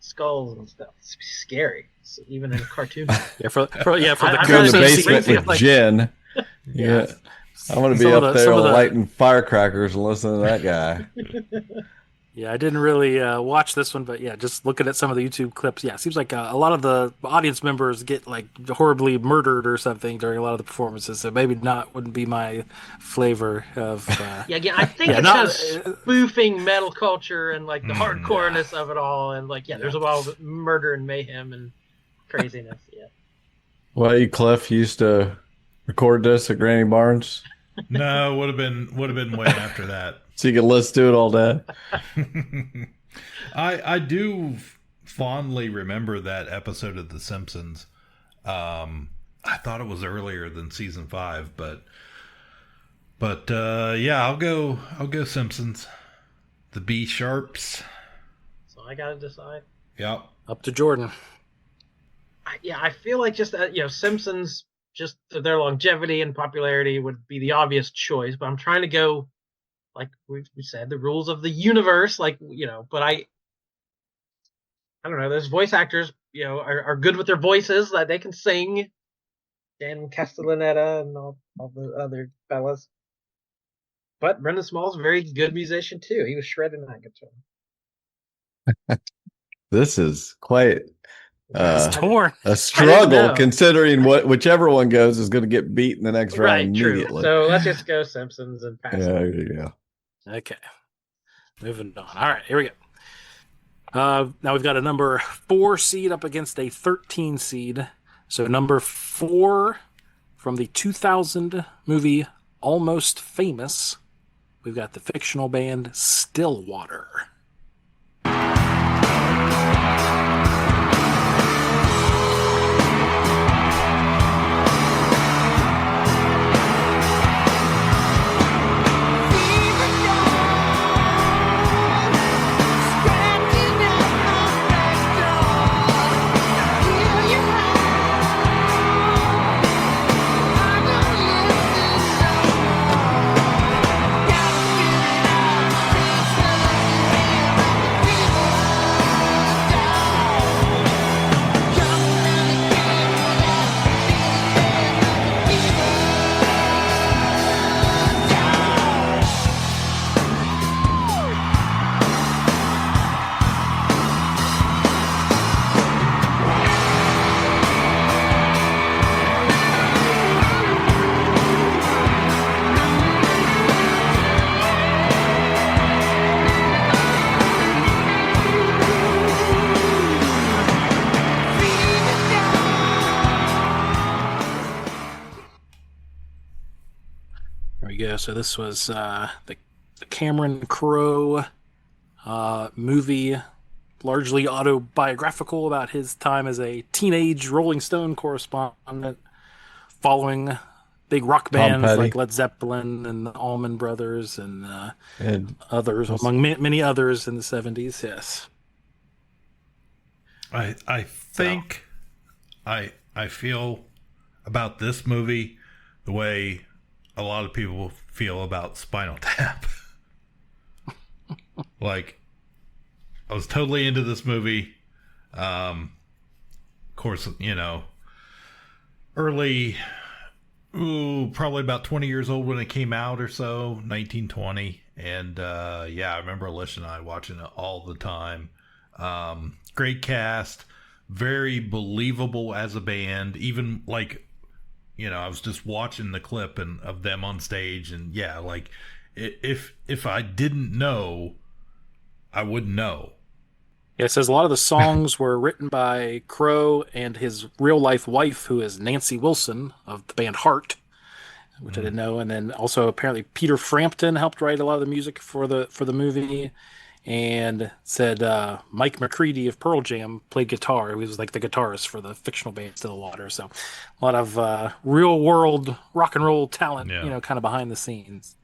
skulls and stuff. It's scary. So even in a cartoon. For the go in the basement with Jen. Yeah. I want to be up there lighting firecrackers and listening to that guy. Yeah, I didn't really watch this one, but yeah, just looking at some of the YouTube clips, yeah, it seems like a lot of the audience members get like horribly murdered or something during a lot of the performances, so maybe wouldn't be my flavor of. I think it's kind of spoofing metal culture and like the hardcoreness of it all, and like there's a lot of murder and mayhem and craziness. Yeah. Well, you Cliff used to record this at Granny Barnes. No, would have been way after that. So you can listen to it all day. I do fondly remember that episode of The Simpsons. I thought it was earlier than season 5, but yeah, I'll go Simpsons. The B sharps. So I gotta decide. Yep. Up to Jordan. I feel like just Simpsons, just their longevity and popularity would be the obvious choice, but I'm trying to go, like we said, the rules of the universe, but I don't know. Those voice actors, are good with their voices, that they can sing. Dan Castellaneta and all the other fellas. But Brendan Small's a very good musician too. He was shredding that guitar. This is quite torn. a struggle, considering whichever one goes is going to get beat in the next round immediately. True. So let's just go Simpsons and pass. Yeah, there you go. Okay. Moving on. All right, here we go. Now we've got a number 4 seed up against a 13 seed. So number 4 from the 2000 movie Almost Famous, we've got the fictional band Stillwater. So this was the Cameron Crowe movie, largely autobiographical about his time as a teenage Rolling Stone correspondent, following big rock bands like Led Zeppelin and the Allman Brothers and others, among many others in the 70s. Yes. I think I feel about this movie the way a lot of people feel about Spinal Tap. Like, I was totally into this movie. Of course, early, probably about 20 years old when it came out or so, 1920. And I remember Alicia and I watching it all the time. Great cast, very believable as a band, even like, I was just watching the clip of them on stage, and if I didn't know, I wouldn't know. Yeah, it says a lot of the songs were written by Crowe and his real life wife, who is Nancy Wilson of the band Heart, which I didn't know, and then also apparently Peter Frampton helped write a lot of the music for the movie. And said Mike McCready of Pearl Jam played guitar. He was like the guitarist for the fictional band Stillwater. So a lot of real world rock and roll talent, kind of behind the scenes.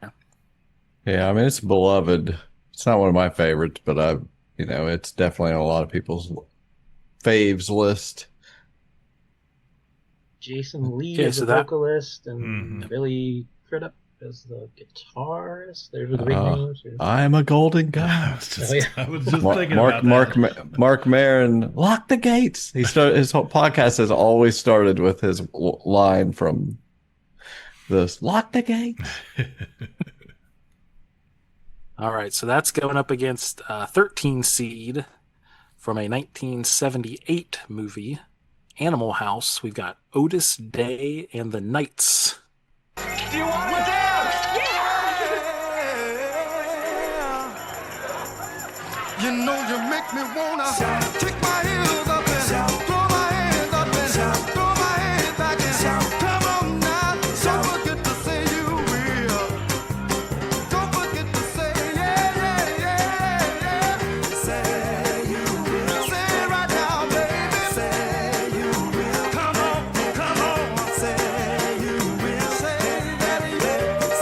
Yeah, I mean, it's beloved. It's not one of my favorites, but it's definitely on a lot of people's faves list. Jason Lee is the vocalist, and Billy Crudup as the guitarist. There's the big names. I'm a golden guy. I was just thinking about that. Mark Maron, lock the gates. His whole podcast has always started with his line from this, lock the gates. All right, so that's going up against 13 seed from a 1978 movie, Animal House. We've got Otis Day and the Knights. Do you want to dance? Yeah! You know you make me wanna kick my heels up and throw my hands up and throw my head back and come on now. Don't forget to say you will. Don't forget to say yeah. Say you will. Say it right now, baby. Say you will. Come on. Say you will. Say that you will.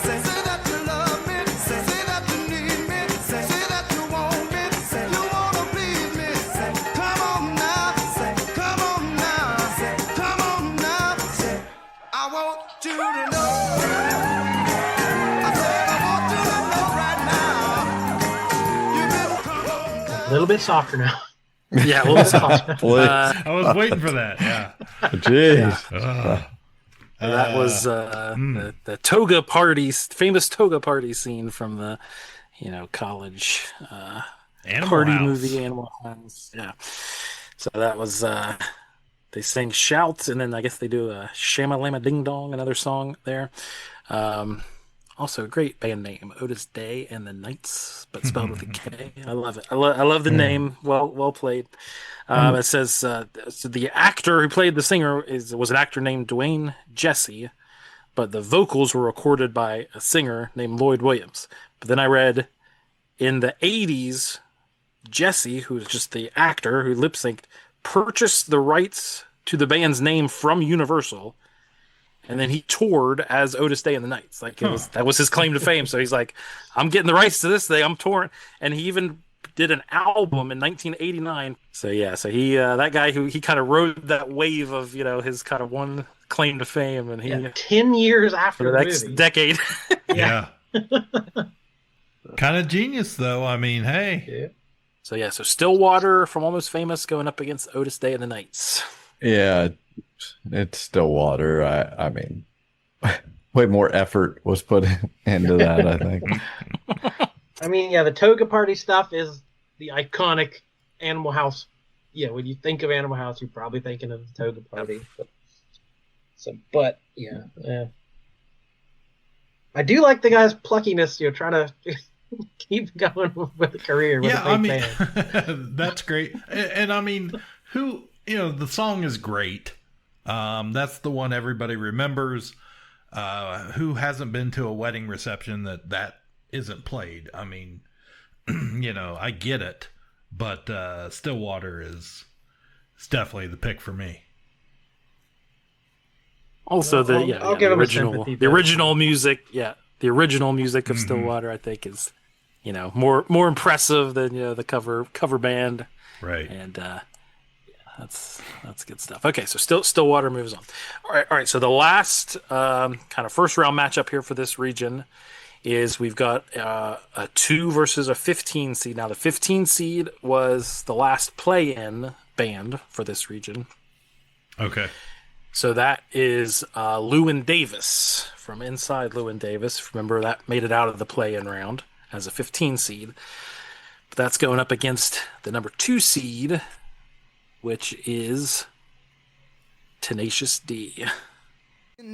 Say that you love me. I want you to know. I said I want you to know right now. A little bit softer now. Yeah, a little softer. I was waiting for that. Yeah. Jeez. That was the toga party, famous toga party scene from the, college Animal party House. movie Animal House. Yeah. So that was they sang "Shout," and then I guess they do a "Shama Lama Ding Dong," another song there. Also, a great band name, Otis Day and the Knights, but spelled with a K. I love it. I love the name. Well played. It says so the actor who played the singer was an actor named Dwayne Jesse, but the vocals were recorded by a singer named Lloyd Williams. But then I read in the 80s, Jesse, who was just the actor who lip synced, purchased the rights to the band's name from Universal. And then he toured as Otis Day and the Knights. That was his claim to fame. So he's like, I'm getting the rights to this thing. I'm touring. And he even did an album in 1989. So he that guy he kind of rode that wave of, his kind of one claim to fame. And 10 years after for the next movie. decade. Yeah. Kind of genius, though. I mean, hey. Yeah. So Stillwater from Almost Famous going up against Otis Day and the Knights. Yeah, it's Stillwater. I mean, way more effort was put into that, I think. I mean, the toga party stuff is the iconic Animal House. Yeah, when you think of Animal House, you're probably thinking of the toga party. But I do like the guy's pluckiness, trying to keep going with the career. With Yeah, a big band. That's great. And I mean, the song is great. That's the one everybody remembers. Who hasn't been to a wedding reception that isn't played? I mean, I get it, but Stillwater is definitely the pick for me. Also, I'll give him the original music, the original music of Stillwater, I think, is more impressive than the cover band, right? And that's good stuff. Okay, so Stillwater moves on. All right. So the last kind of first round matchup here for this region is we've got a 2 versus a 15 seed. Now the 15 seed was the last play-in band for this region. Okay. So that is Llewyn Davis from Inside Llewyn Davis. Remember, that made it out of the play-in round as a 15 seed. But that's going up against the number 2 seed, which is Tenacious D.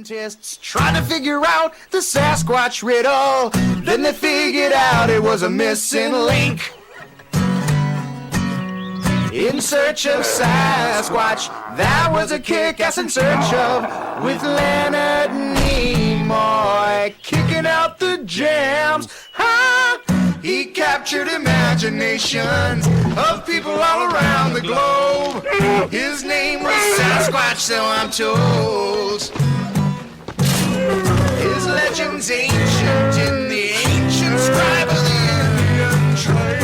Just trying to figure out the Sasquatch riddle. Then they figured out it was a missing link. In search of Sasquatch, that was a kick-ass in search of, with Leonard Nimoy kicking out the jams. Ha! He captured imaginations of people all around the globe. His name was Sasquatch, so I'm told. His legend's ancient in the ancient scribe of the Indian tribe.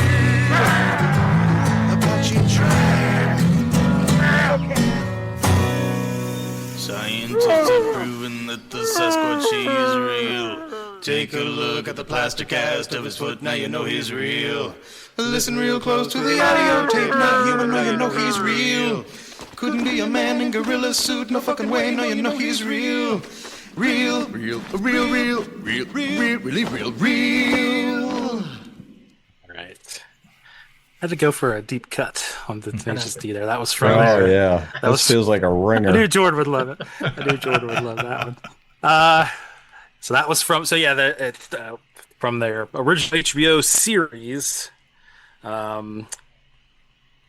Scientists have proven that the Sasquatch is real. Take a look at the plaster cast of his foot, now you know he's real. Listen real close to the audio tape, not human, now you know he's real. Couldn't be a man in gorilla suit, no fucking way, now you know he's real. Real, really real. All right. I had to go for a deep cut on the Tenacious D there. That was from That feels like a ringer. I knew Jordan would love it. I knew Jordan would love that one. So that was from from their original HBO series.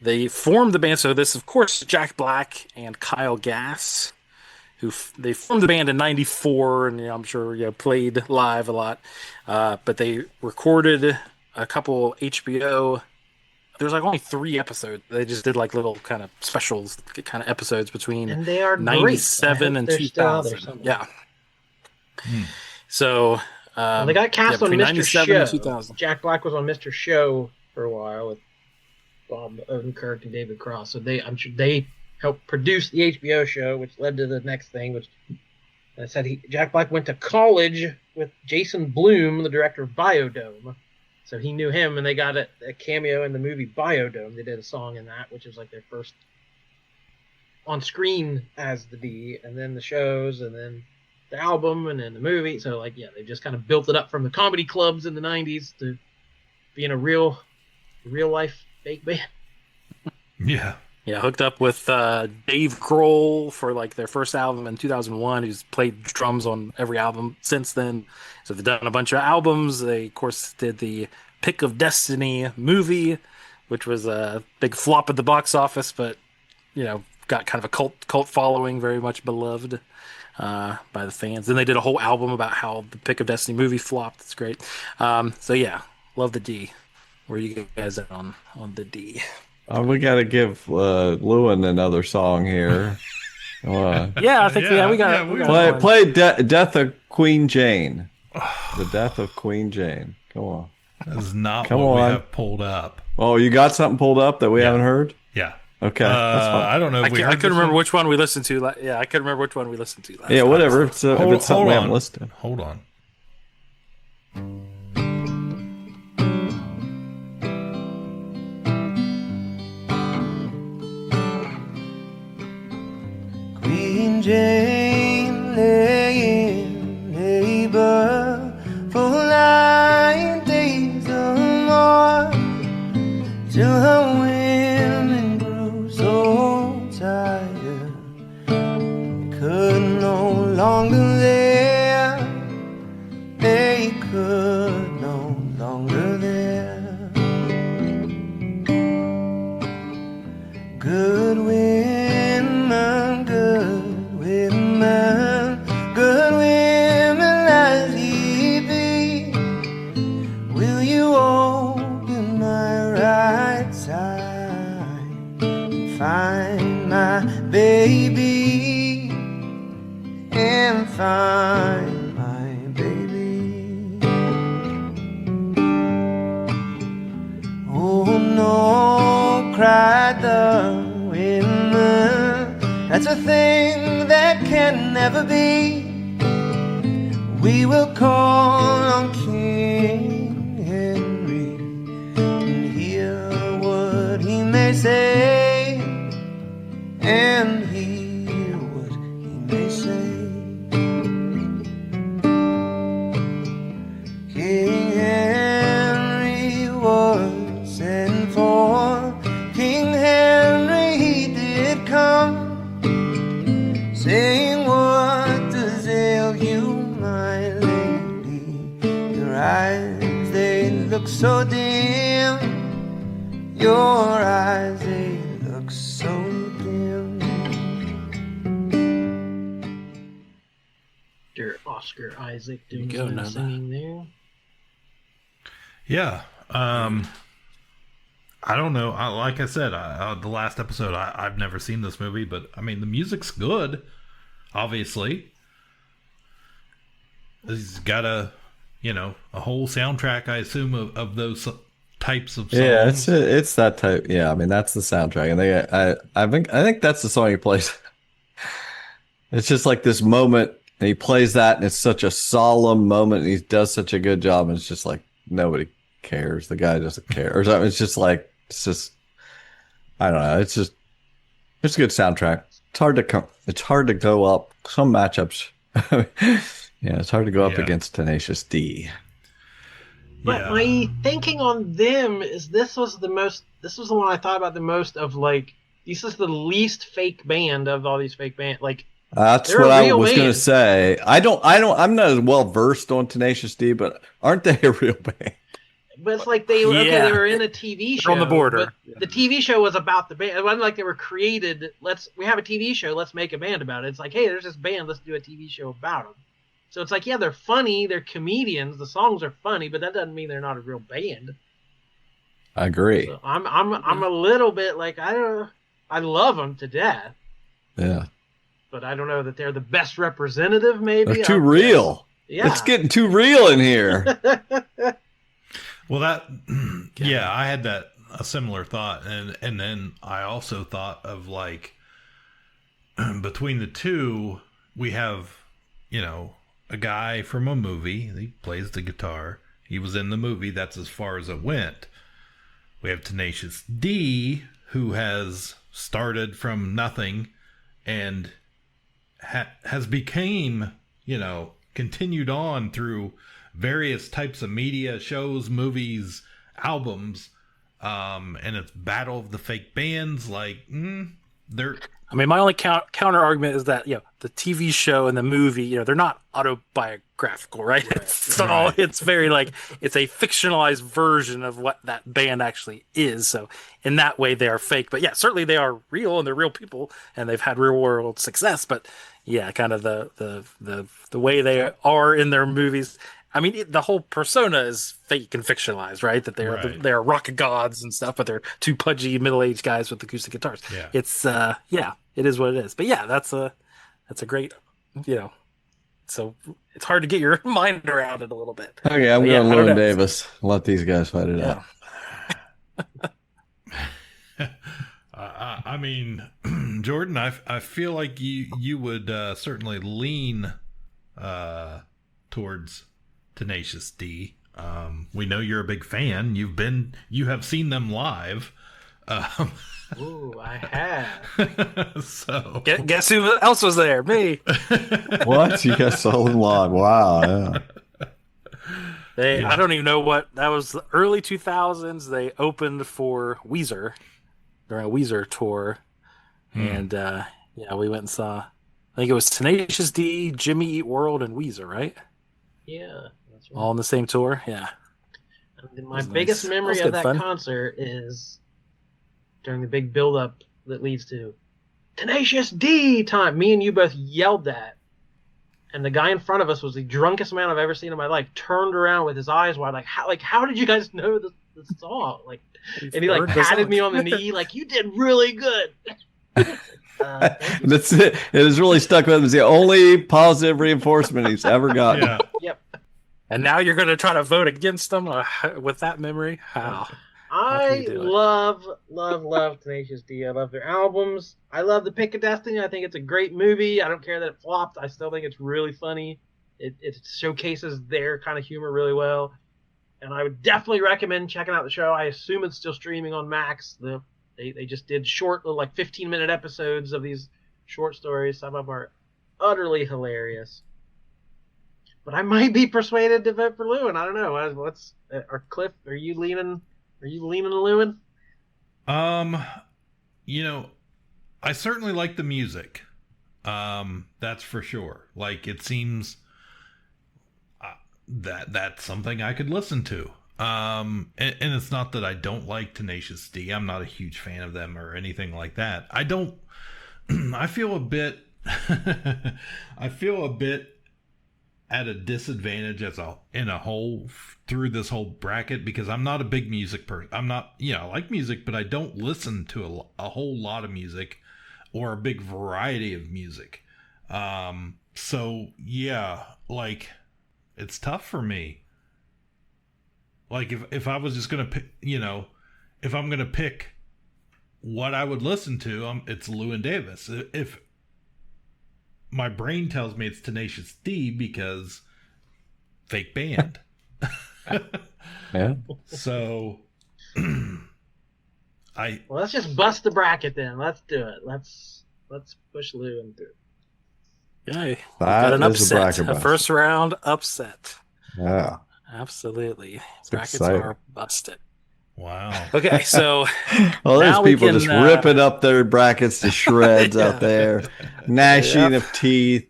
They formed the band. So this, of course, Jack Black and Kyle Gass, they formed the band in '94, and I'm sure played live a lot. But they recorded a couple HBO. There's only 3 episodes. They just did little kind of specials, kind of episodes between and they are 97 and 2000. Yeah. So they got cast on Mr. Show. And 2000. Jack Black was on Mr. Show for a while with Bob Odenkirk and David Cross. So I'm sure they helped produce the HBO show, which led to the next thing, which That said, Jack Black went to college with Jason Blum, the director of Biodome. So he knew him, and they got a cameo in the movie Biodome. They did a song in that, which was like their first on screen as the Bee, and then the shows, and then the album, and then the movie. So like, yeah, they just kind of built it up from the comedy clubs in the 90s to being a real life fake band. Yeah. Yeah, hooked up with Dave Grohl for like their first album in 2001. He's played drums on every album since then. So they've done a bunch of albums. They, of course, did the Pick of Destiny movie, which was a big flop at the box office, but, you know, got kind of a cult following, very much beloved by the fans. Then they did a whole album about how the Pick of Destiny movie flopped. It's great. So yeah, love the D. Where are you guys at on the D? We got to give Lewin another song here. Yeah, I think we got play Death of Queen Jane. The Death of Queen Jane. Come on. That is not what we have pulled up. Oh, you got something pulled up that we haven't heard? Yeah. Okay, that's fine. I don't know. I couldn't remember which one we listened to. I couldn't remember which one we listened to last. Yeah, whatever. Time, so. If it's something we haven't listened to. Hold on. Queen Jane lay in labor for 9 days or more, till her women grew so tired they could no longer live. They could no longer live. Good women, good women, good women as ye be, will you open my right side and find my baby, and find my baby? Oh no, cried the women, that's a thing that can never be. We will call on King Henry and hear what he may say, and hear what he may say. King Henry was sent for. King Henry, he did come, saying, what does ail you, my lady? Your eyes, they look so dim. Your eyes, they look so dim. Dear Oscar Isaac doing some singing there. Yeah. I don't know. Like I said, the last episode, I've never seen this movie, but I mean, the music's good, obviously. He's got a whole soundtrack, I assume, of those types of songs. Yeah, it's that type. Yeah, I mean, that's the soundtrack. And I think that's the song he plays. It's just like this moment, and he plays that, and it's such a solemn moment, and he does such a good job, and it's just like, nobody cares. The guy doesn't care. Or something. It's just like, I don't know. It's a good soundtrack. It's hard to go up. Some matchups. Yeah, it's hard to go up against Tenacious D. But my thinking on them is this was the one I thought about the most of, like, this is the least fake band of all these fake bands. Like, that's what I was going to say. I'm not as well versed on Tenacious D, but aren't they a real band? But it's like they were in a TV show. On the border. But the TV show was about the band. It wasn't like they were created. We have a TV show. Let's make a band about it. It's like, hey, there's this band. Let's do a TV show about them. So it's like, yeah, they're funny. They're comedians. The songs are funny, but that doesn't mean they're not a real band. I agree. So I'm a little bit like, I don't know. I love them to death. Yeah. But I don't know that they're the best representative. Maybe they're too real. Yeah, it's getting too real in here. Well, I had a similar thought, and then I also thought of, like, between the two, we have, a guy from a movie. He plays the guitar. He was in the movie. That's as far as it went. We have Tenacious D, who has started from nothing and has became, continued on through various types of media, shows, movies, albums, and it's Battle of the Fake Bands. They're... I mean, my only counter argument is that, the TV show and the movie, they're not autobiographical, right? It's very it's a fictionalized version of what that band actually is. So in that way, they are fake. But yeah, certainly they are real and they're real people and they've had real world success. But yeah, kind of the way they are in their movies. I mean, the whole persona is fake and fictionalized, right? That they're rock gods and stuff, but they're two pudgy middle-aged guys with acoustic guitars. Yeah. It's it is what it is. But yeah, that's a great, so it's hard to get your mind around it a little bit. Okay, I'm going Lowe and Davis. Let these guys fight it out. I mean, Jordan, I feel like you would certainly lean towards Tenacious D. We know you're a big fan. You have seen them live. Ooh, I have. So guess who else was there? Me. What? You guys saw them live? Wow. Yeah. I don't even know what that was. The early 2000s. They opened for Weezer during a Weezer tour, and we went and saw. I think it was Tenacious D, Jimmy Eat World, and Weezer, right? Yeah, that's right. All on the same tour. Yeah. My biggest memory of that concert is during the big build-up that leads to Tenacious D time. Me and you both yelled that, and the guy in front of us was the drunkest man I've ever seen in my life. Turned around with his eyes wide, how did you guys know this song? And he patted me on the knee, you did really good. That's it. It has really stuck with him. It's the only positive reinforcement he's ever gotten. Yeah. Yep. And now you're going to try to vote against them with that memory? How? I love Tenacious D. I love their albums. I love The Pick of Destiny. I think it's a great movie. I don't care that it flopped. I still think it's really funny. It showcases their kind of humor really well. And I would definitely recommend checking out the show. I assume it's still streaming on Max. They just did short, 15-minute episodes of these short stories. Some of them are utterly hilarious. But I might be persuaded to vote for Lewin. I don't know. Cliff, are you leaning to Lewin? I certainly like the music. That's for sure. It seems that's something I could listen to. And it's not that I don't like Tenacious D. I'm not a huge fan of them or anything like that. I feel a bit at a disadvantage in a whole through this whole bracket because I'm not a big music person. I'm not, I like music, but I don't listen to a whole lot of music or a big variety of music. So yeah, it's tough for me. If I was just gonna pick, if I'm gonna pick what I would listen to, it's Lowe and Davis. If my brain tells me it's Tenacious D because fake band. Yeah. So let's just bust the bracket then. Let's do it. Let's push Lowe through. Yeah, got an upset. A first round upset. Yeah. Absolutely. It's Brackets exciting. are busted. Wow. Okay, so well, there's now people we can, just ripping up their brackets to shreds out there, gnashing of teeth.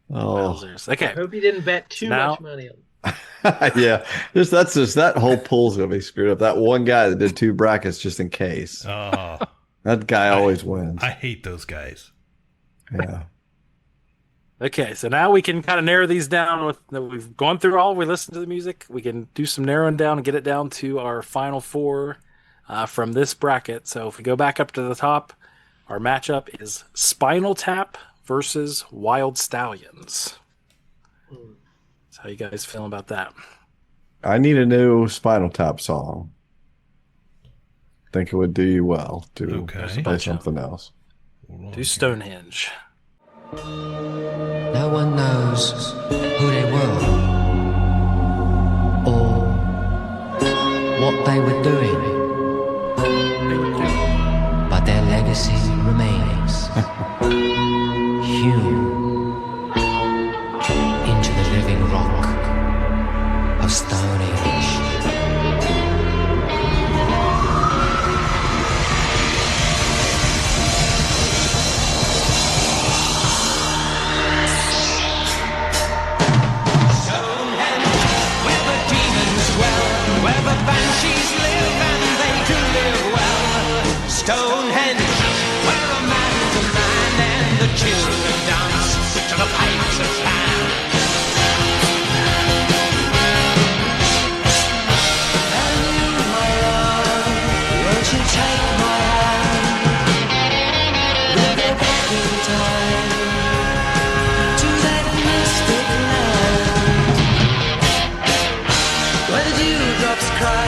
Oh, wowzers. Okay. I hope you didn't bet too much money on it. Yeah, that's just that whole pool's gonna be screwed up. That one guy that did two brackets just in case. Oh, that guy always wins. I hate those guys. Yeah. Okay, so now we can kind of narrow these down. We've gone through all. We listened to the music. We can do some narrowing down and get it down to our final four from this bracket. So if we go back up to the top, our matchup is Spinal Tap versus Wild Stallions. So how you guys feeling about that? I need a new Spinal Tap song. Think it would do you well to play something else. Do Stonehenge. No one knows who they were or what they were doing, but their legacy remains hewn into the living rock of Stone Age. Stonehenge, where a man's a man and the children dance to the pipes of Pan. And you, my love, won't you take my hand? We'll go back in time to that mystic land where the dewdrops cry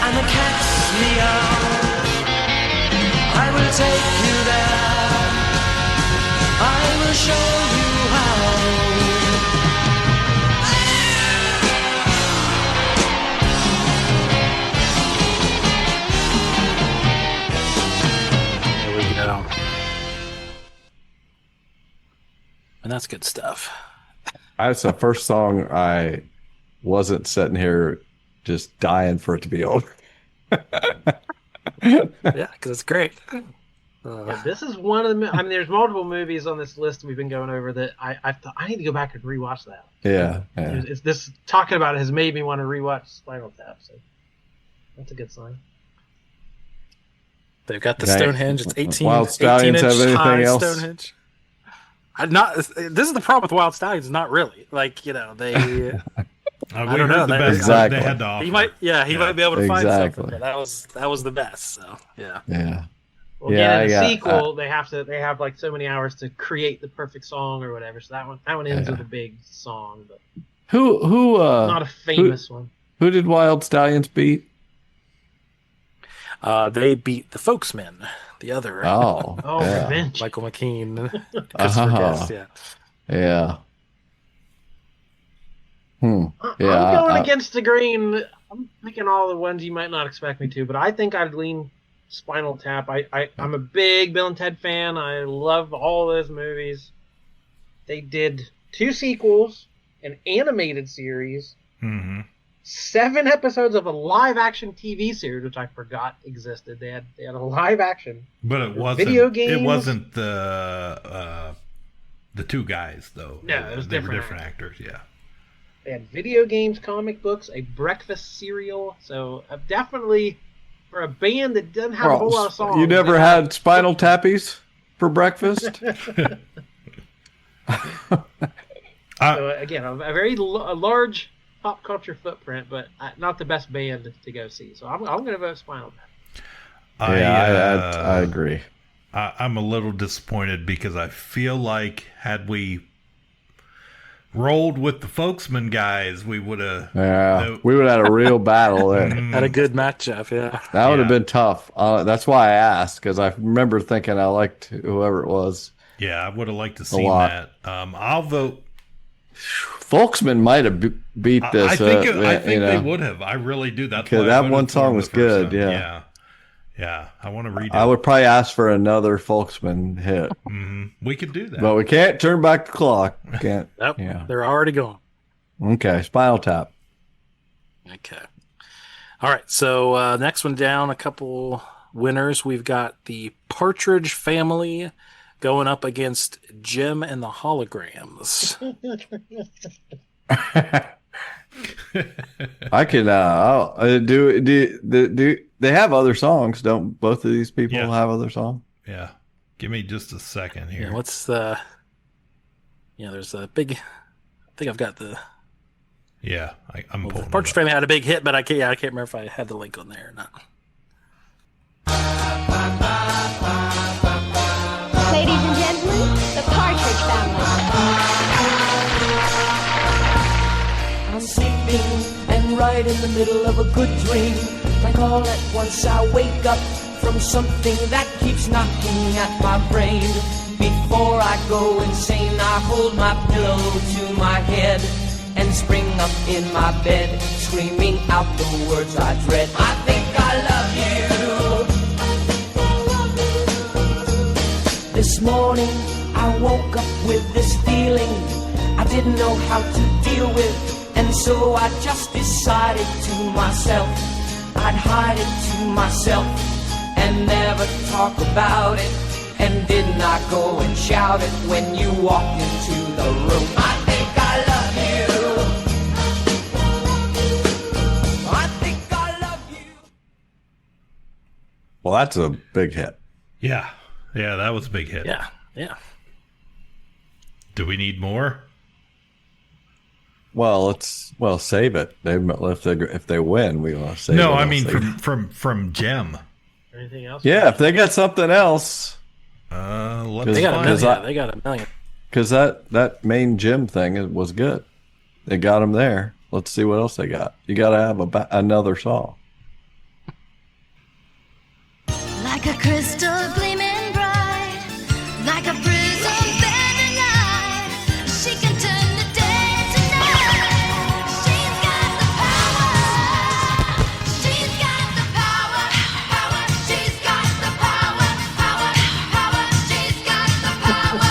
and the cats meow. I will take you there. I will show you There we go. And that's good stuff. That's the first song I wasn't sitting here just dying for it to be over. Yeah, because it's great. Yeah, this is one of the. I mean, there's multiple movies on this list we've been going over that I need to go back and rewatch that. Yeah. It's this talking about it has made me want to rewatch Spinal Tap. So that's a good sign. They've got the Stonehenge. It's 18. Wild Stallions 18 have anything high else? Stonehenge. This is the problem with Wild Stallions. Not really. Like, you know, they. I don't know. The best exactly. they had to offer. He might be able to find Exactly. something. That was the best. So yeah. Yeah. Well, again, in the sequel, they have like so many hours to create the perfect song or whatever. So that one ends with a big song, but Who not a famous one. Who did Wild Stallions beat? They beat the Folksmen, the other. Oh, yeah. Revenge. Michael McKean, Christopher Guest, yeah. Yeah. I'm going against the grain. I'm picking all the ones you might not expect me to, but I think I'd lean Spinal Tap. I'm a big Bill and Ted fan. I love all those movies. They did 2 sequels, an animated series, 7 episodes of a live-action TV series, which I forgot existed. They had a live-action. But it wasn't video games. It wasn't the 2 guys though. No, it was they were different different actors. Yeah. They had video games, comic books, a breakfast cereal. So definitely, for a band that doesn't have a whole lot of songs. You never had Spinal Tappies for breakfast? So again, a very large pop culture footprint, but not the best band to go see. So I'm going to vote Spinal Tap. I agree. I'm a little disappointed because I feel like had we rolled with the Folksman guys, we would have. Yeah, we would have had a real battle there. Had a good matchup, yeah. That would have been tough. That's why I asked, because I remember thinking I liked whoever it was. Yeah, I would have liked to see that. I'll vote. Folksman might have beat this. I think they would have. I really do. That's why that one song was good. Yeah. I want to read it. I would probably ask for another Folksman hit. We could do that, but we can't turn back the clock. Can't. Nope. Yeah, they're already going. Okay, Spinal Tap. Okay. All right. So next one down, a couple winners. We've got the Partridge Family going up against Jim and the Holograms. I can do they have other songs? Don't both of these people have other songs? Yeah. Give me just a second here. Yeah, what's the? Yeah, there's a big. I think I've got the. Yeah, I'm pulling. Partridge Family had a big hit, but I can't remember if I had the link on there or not. Ladies and gentlemen, the Partridge Family. I'm sleeping and right in the middle of a good dream. Like all at once I wake up from something that keeps knocking at my brain. Before I go insane, I hold my pillow to my head and spring up in my bed, screaming out the words I dread. I think I love you. This morning I woke up with this feeling I didn't know how to deal with, and so I just decided to myself I'd hide it to myself and never talk about it. And did not go and shout it when you walked into the room. I think I love you. I think I love you. Well, that's a big hit. Yeah. Yeah, that was a big hit. Yeah. Do we need more? Well, save it. If they win, we want to save it. No, I mean from Gem. Anything else? Yeah, if they got something else. Let's they got find a million. They got a million. Because that main gym thing was good. They got them there. Let's see what else they got. You got to have another song. Like a crystal gleaming bright, like a prism bending light, she can turn the day to night. She's got the power. She's got the power. Power. She's got the power. Power. Power. She's got the power.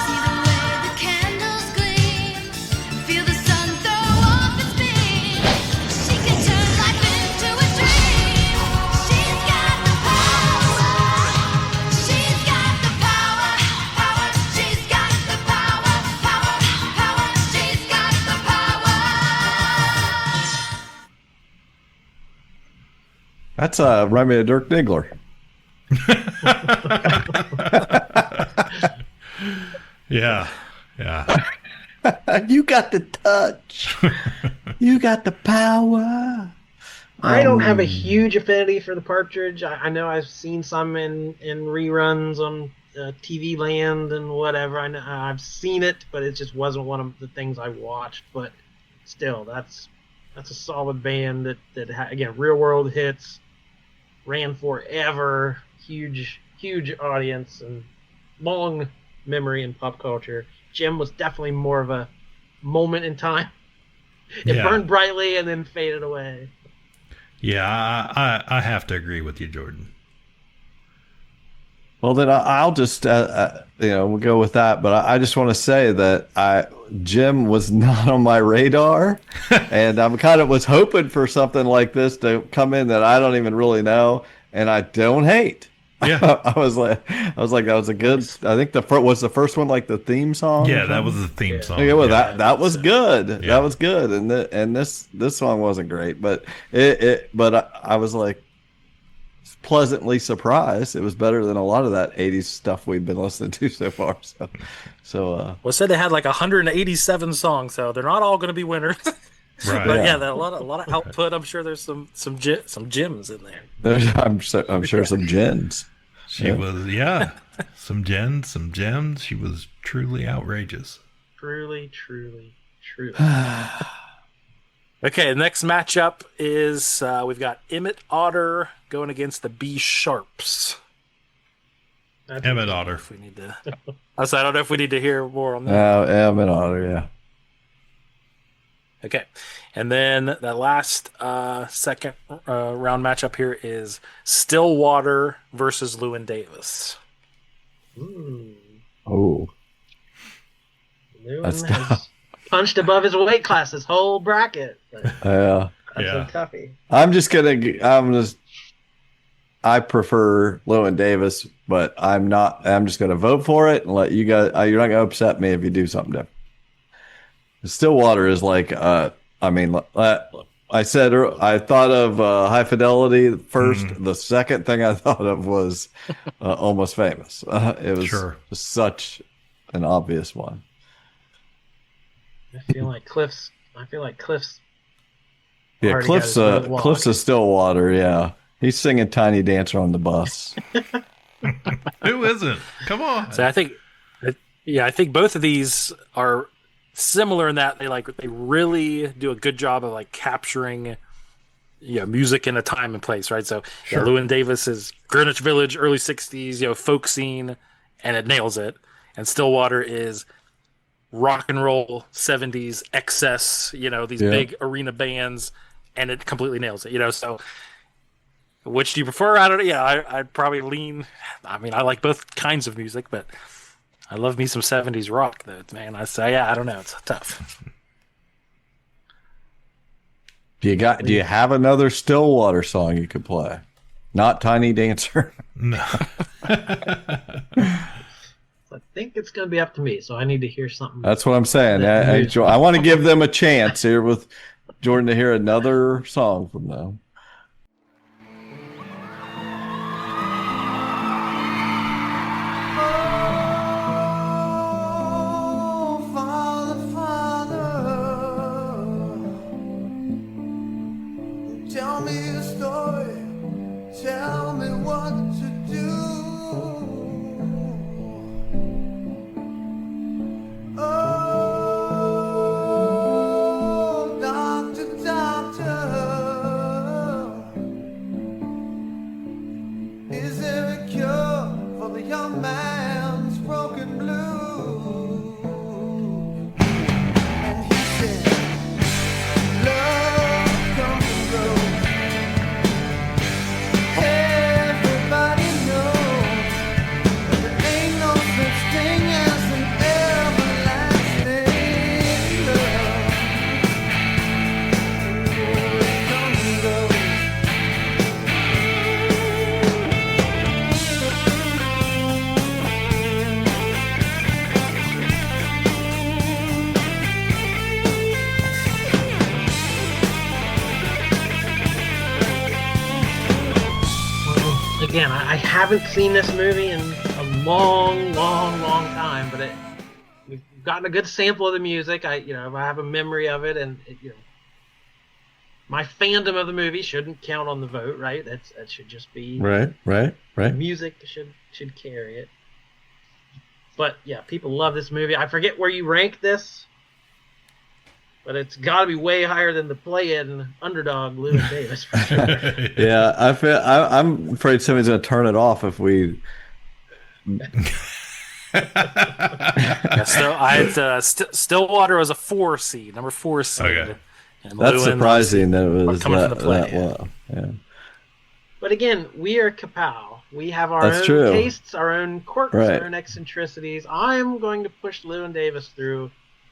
See the way the candles gleam. Feel the sun throw off its beam. She can turn life into a dream. She's got the power. She's got the power. Power. She's got the power. Power. Power. She's got the power. That's remind me of Dirk Diggler. Yeah. You got the touch. You got the power. I don't have a huge affinity for the Partridge. I know I've seen some in reruns on TV Land and whatever. I know I've seen it, but it just wasn't one of the things I watched. But still, that's a solid band that again, real world hits, ran forever, huge audience and long memory in pop culture. Jim was definitely more of a moment in time. It burned brightly and then faded away. Yeah, I have to agree with you, Jordan. Well, then I'll just we'll go with that. But I just want to say that Jim was not on my radar, and I'm kind of was hoping for something like this to come in that I don't even really know, and I don't hate. Yeah, I was like that was a good. I think was the first one like the theme song. Yeah, that was the theme song. Okay, well, that was good. Yeah. That was good, and this song wasn't great, but I was like pleasantly surprised. It was better than a lot of that '80s stuff we've been listening to so far. So Well, said they had like 187 songs, so they're not all going to be winners. Right. But yeah, a lot of output. I'm sure there's some gems in there. I'm sure some gems. She was some gems. She was truly outrageous. Truly. Okay, the next matchup is we've got Emmett Otter going against the B Sharps. Emmett Otter. If we need to, I don't know if we need to hear more on that. Emmett Otter, yeah. Okay, and then the last second round matchup here is Stillwater versus Llewyn Davis. Oh, Llewyn has punched above his weight class this whole bracket. Yeah. That's a toughie. I prefer Llewyn Davis, but I'm just gonna vote for it and let you guys. You're not gonna upset me if you do something different. Stillwater is like, I said I thought of High Fidelity first. The second thing I thought of was Almost Famous. It was such an obvious one. I feel like Cliff's. Yeah, Cliff's a Stillwater. Yeah, he's singing "Tiny Dancer" on the bus. Who isn't? Come on. So I think both of these are similar in that they really do a good job of like capturing, music in a time and place, right? So Sure. Llewyn Davis is Greenwich Village, early 60s, folk scene, and it nails it. And Stillwater is rock and roll 70s excess, these big arena bands, and it completely nails it, so which do you prefer? I don't know. Yeah, I'd probably lean. I mean, I like both kinds of music, but I love me some 70s rock, though, man. I say, I don't know. It's tough. Do you have another Stillwater song you could play? Not Tiny Dancer. No. I think it's going to be up to me, so I need to hear something. That's what I'm saying. I want to give them a chance here with Jordan to hear another song from them. Tell me a story, tell me what to do. Oh, doctor, doctor, is there a cure for the young man's broken blues? And he said, love comes and goes. Everybody knows that there ain't no such thing as an everlasting love. Oh, it comes and goes. Again, I haven't seen this movie in a long time, but we've gotten a good sample of the music. I have a memory of it, and my fandom of the movie shouldn't count on the vote, right? That should just be Right. music should carry it. But yeah, people love this movie. I forget where you rank this, but it's got to be way higher than the play-in underdog Llewyn Davis. For sure. Yeah, I'm afraid somebody's going to turn it off if we. Yeah, so I had Stillwater was a 4 seed, number 4 seed. Okay. And That's Llewyn surprising that it was coming from that the play. low. Yeah. But again, we are Ka-Pow. We have our That's own true. tastes, our own quirks, Right. our own eccentricities. I'm going to push Llewyn Davis through,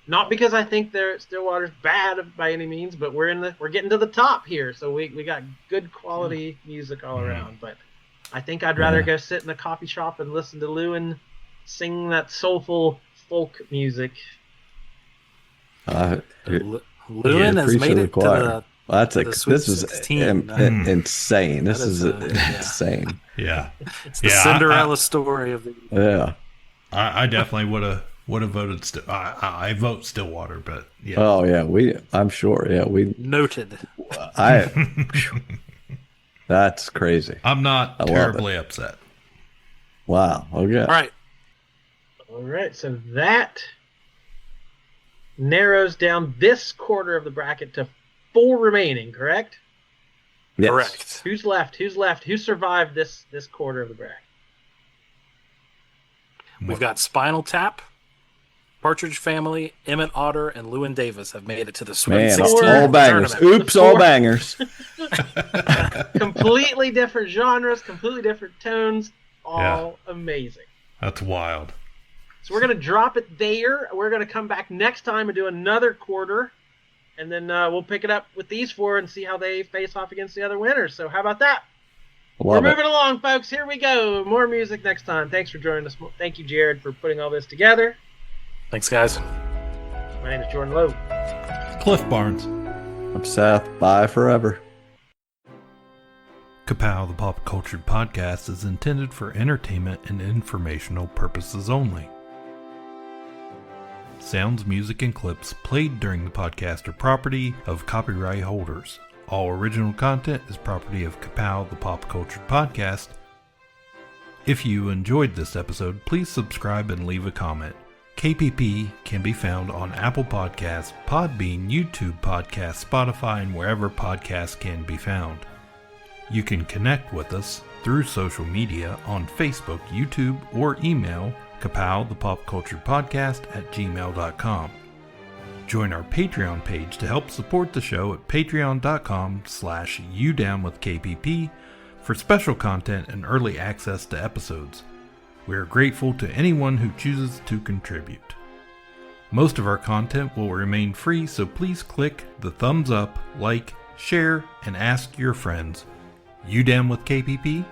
not because I think Stillwater's bad by any means, but we're getting to the top here, so we got good quality music all around. But I think I'd rather go sit in a coffee shop and listen to Llewyn sing that soulful folk music. Llewyn has made it to the Sweet This is 16. insane. This is insane. Yeah. It's the Cinderella story of the. Yeah. I definitely would have voted. I vote Stillwater, but yeah. Oh yeah, I'm sure. Yeah, we noted. That's crazy. I'm not terribly upset. Wow. Okay. All right. So that narrows down this quarter of the bracket to 4 remaining. Correct? Yes. Correct. Who's left? Who survived this quarter of the bracket? We've got Spinal Tap, Partridge Family, Emmett Otter, and Llewyn Davis have made it to the Sweet Man, 16 all bangers. tournament. Oops, all bangers. Completely different genres, completely different tones, all amazing. That's wild. So we're going to drop it there. We're going to come back next time and do another quarter, and then we'll pick it up with these 4 and see how they face off against the other winners. So how about that? We're moving along, folks. Here we go. More music next time. Thanks for joining us. Thank you, Jared, for putting all this together. Thanks, guys. My name is Jordan Lowe. Cliff Barnes. I'm Seth. Bye forever. Ka-Pow, the Pop Cultured Podcast, is intended for entertainment and informational purposes only. Sounds, music, and clips played during the podcast are property of copyright holders. All original content is property of Ka-Pow, the Pop Cultured Podcast. If you enjoyed this episode, please subscribe and leave a comment. KPP can be found on Apple Podcasts, Podbean, YouTube Podcasts, Spotify, and wherever podcasts can be found. You can connect with us through social media on Facebook, YouTube, or email Ka-Pow, the Pop Culture Podcast @gmail.com. Join our Patreon page to help support the show at patreon.com/udownwithkpp for special content and early access to episodes. We are grateful to anyone who chooses to contribute. Most of our content will remain free, so please click the thumbs up, like, share, and ask your friends. You down with KPP?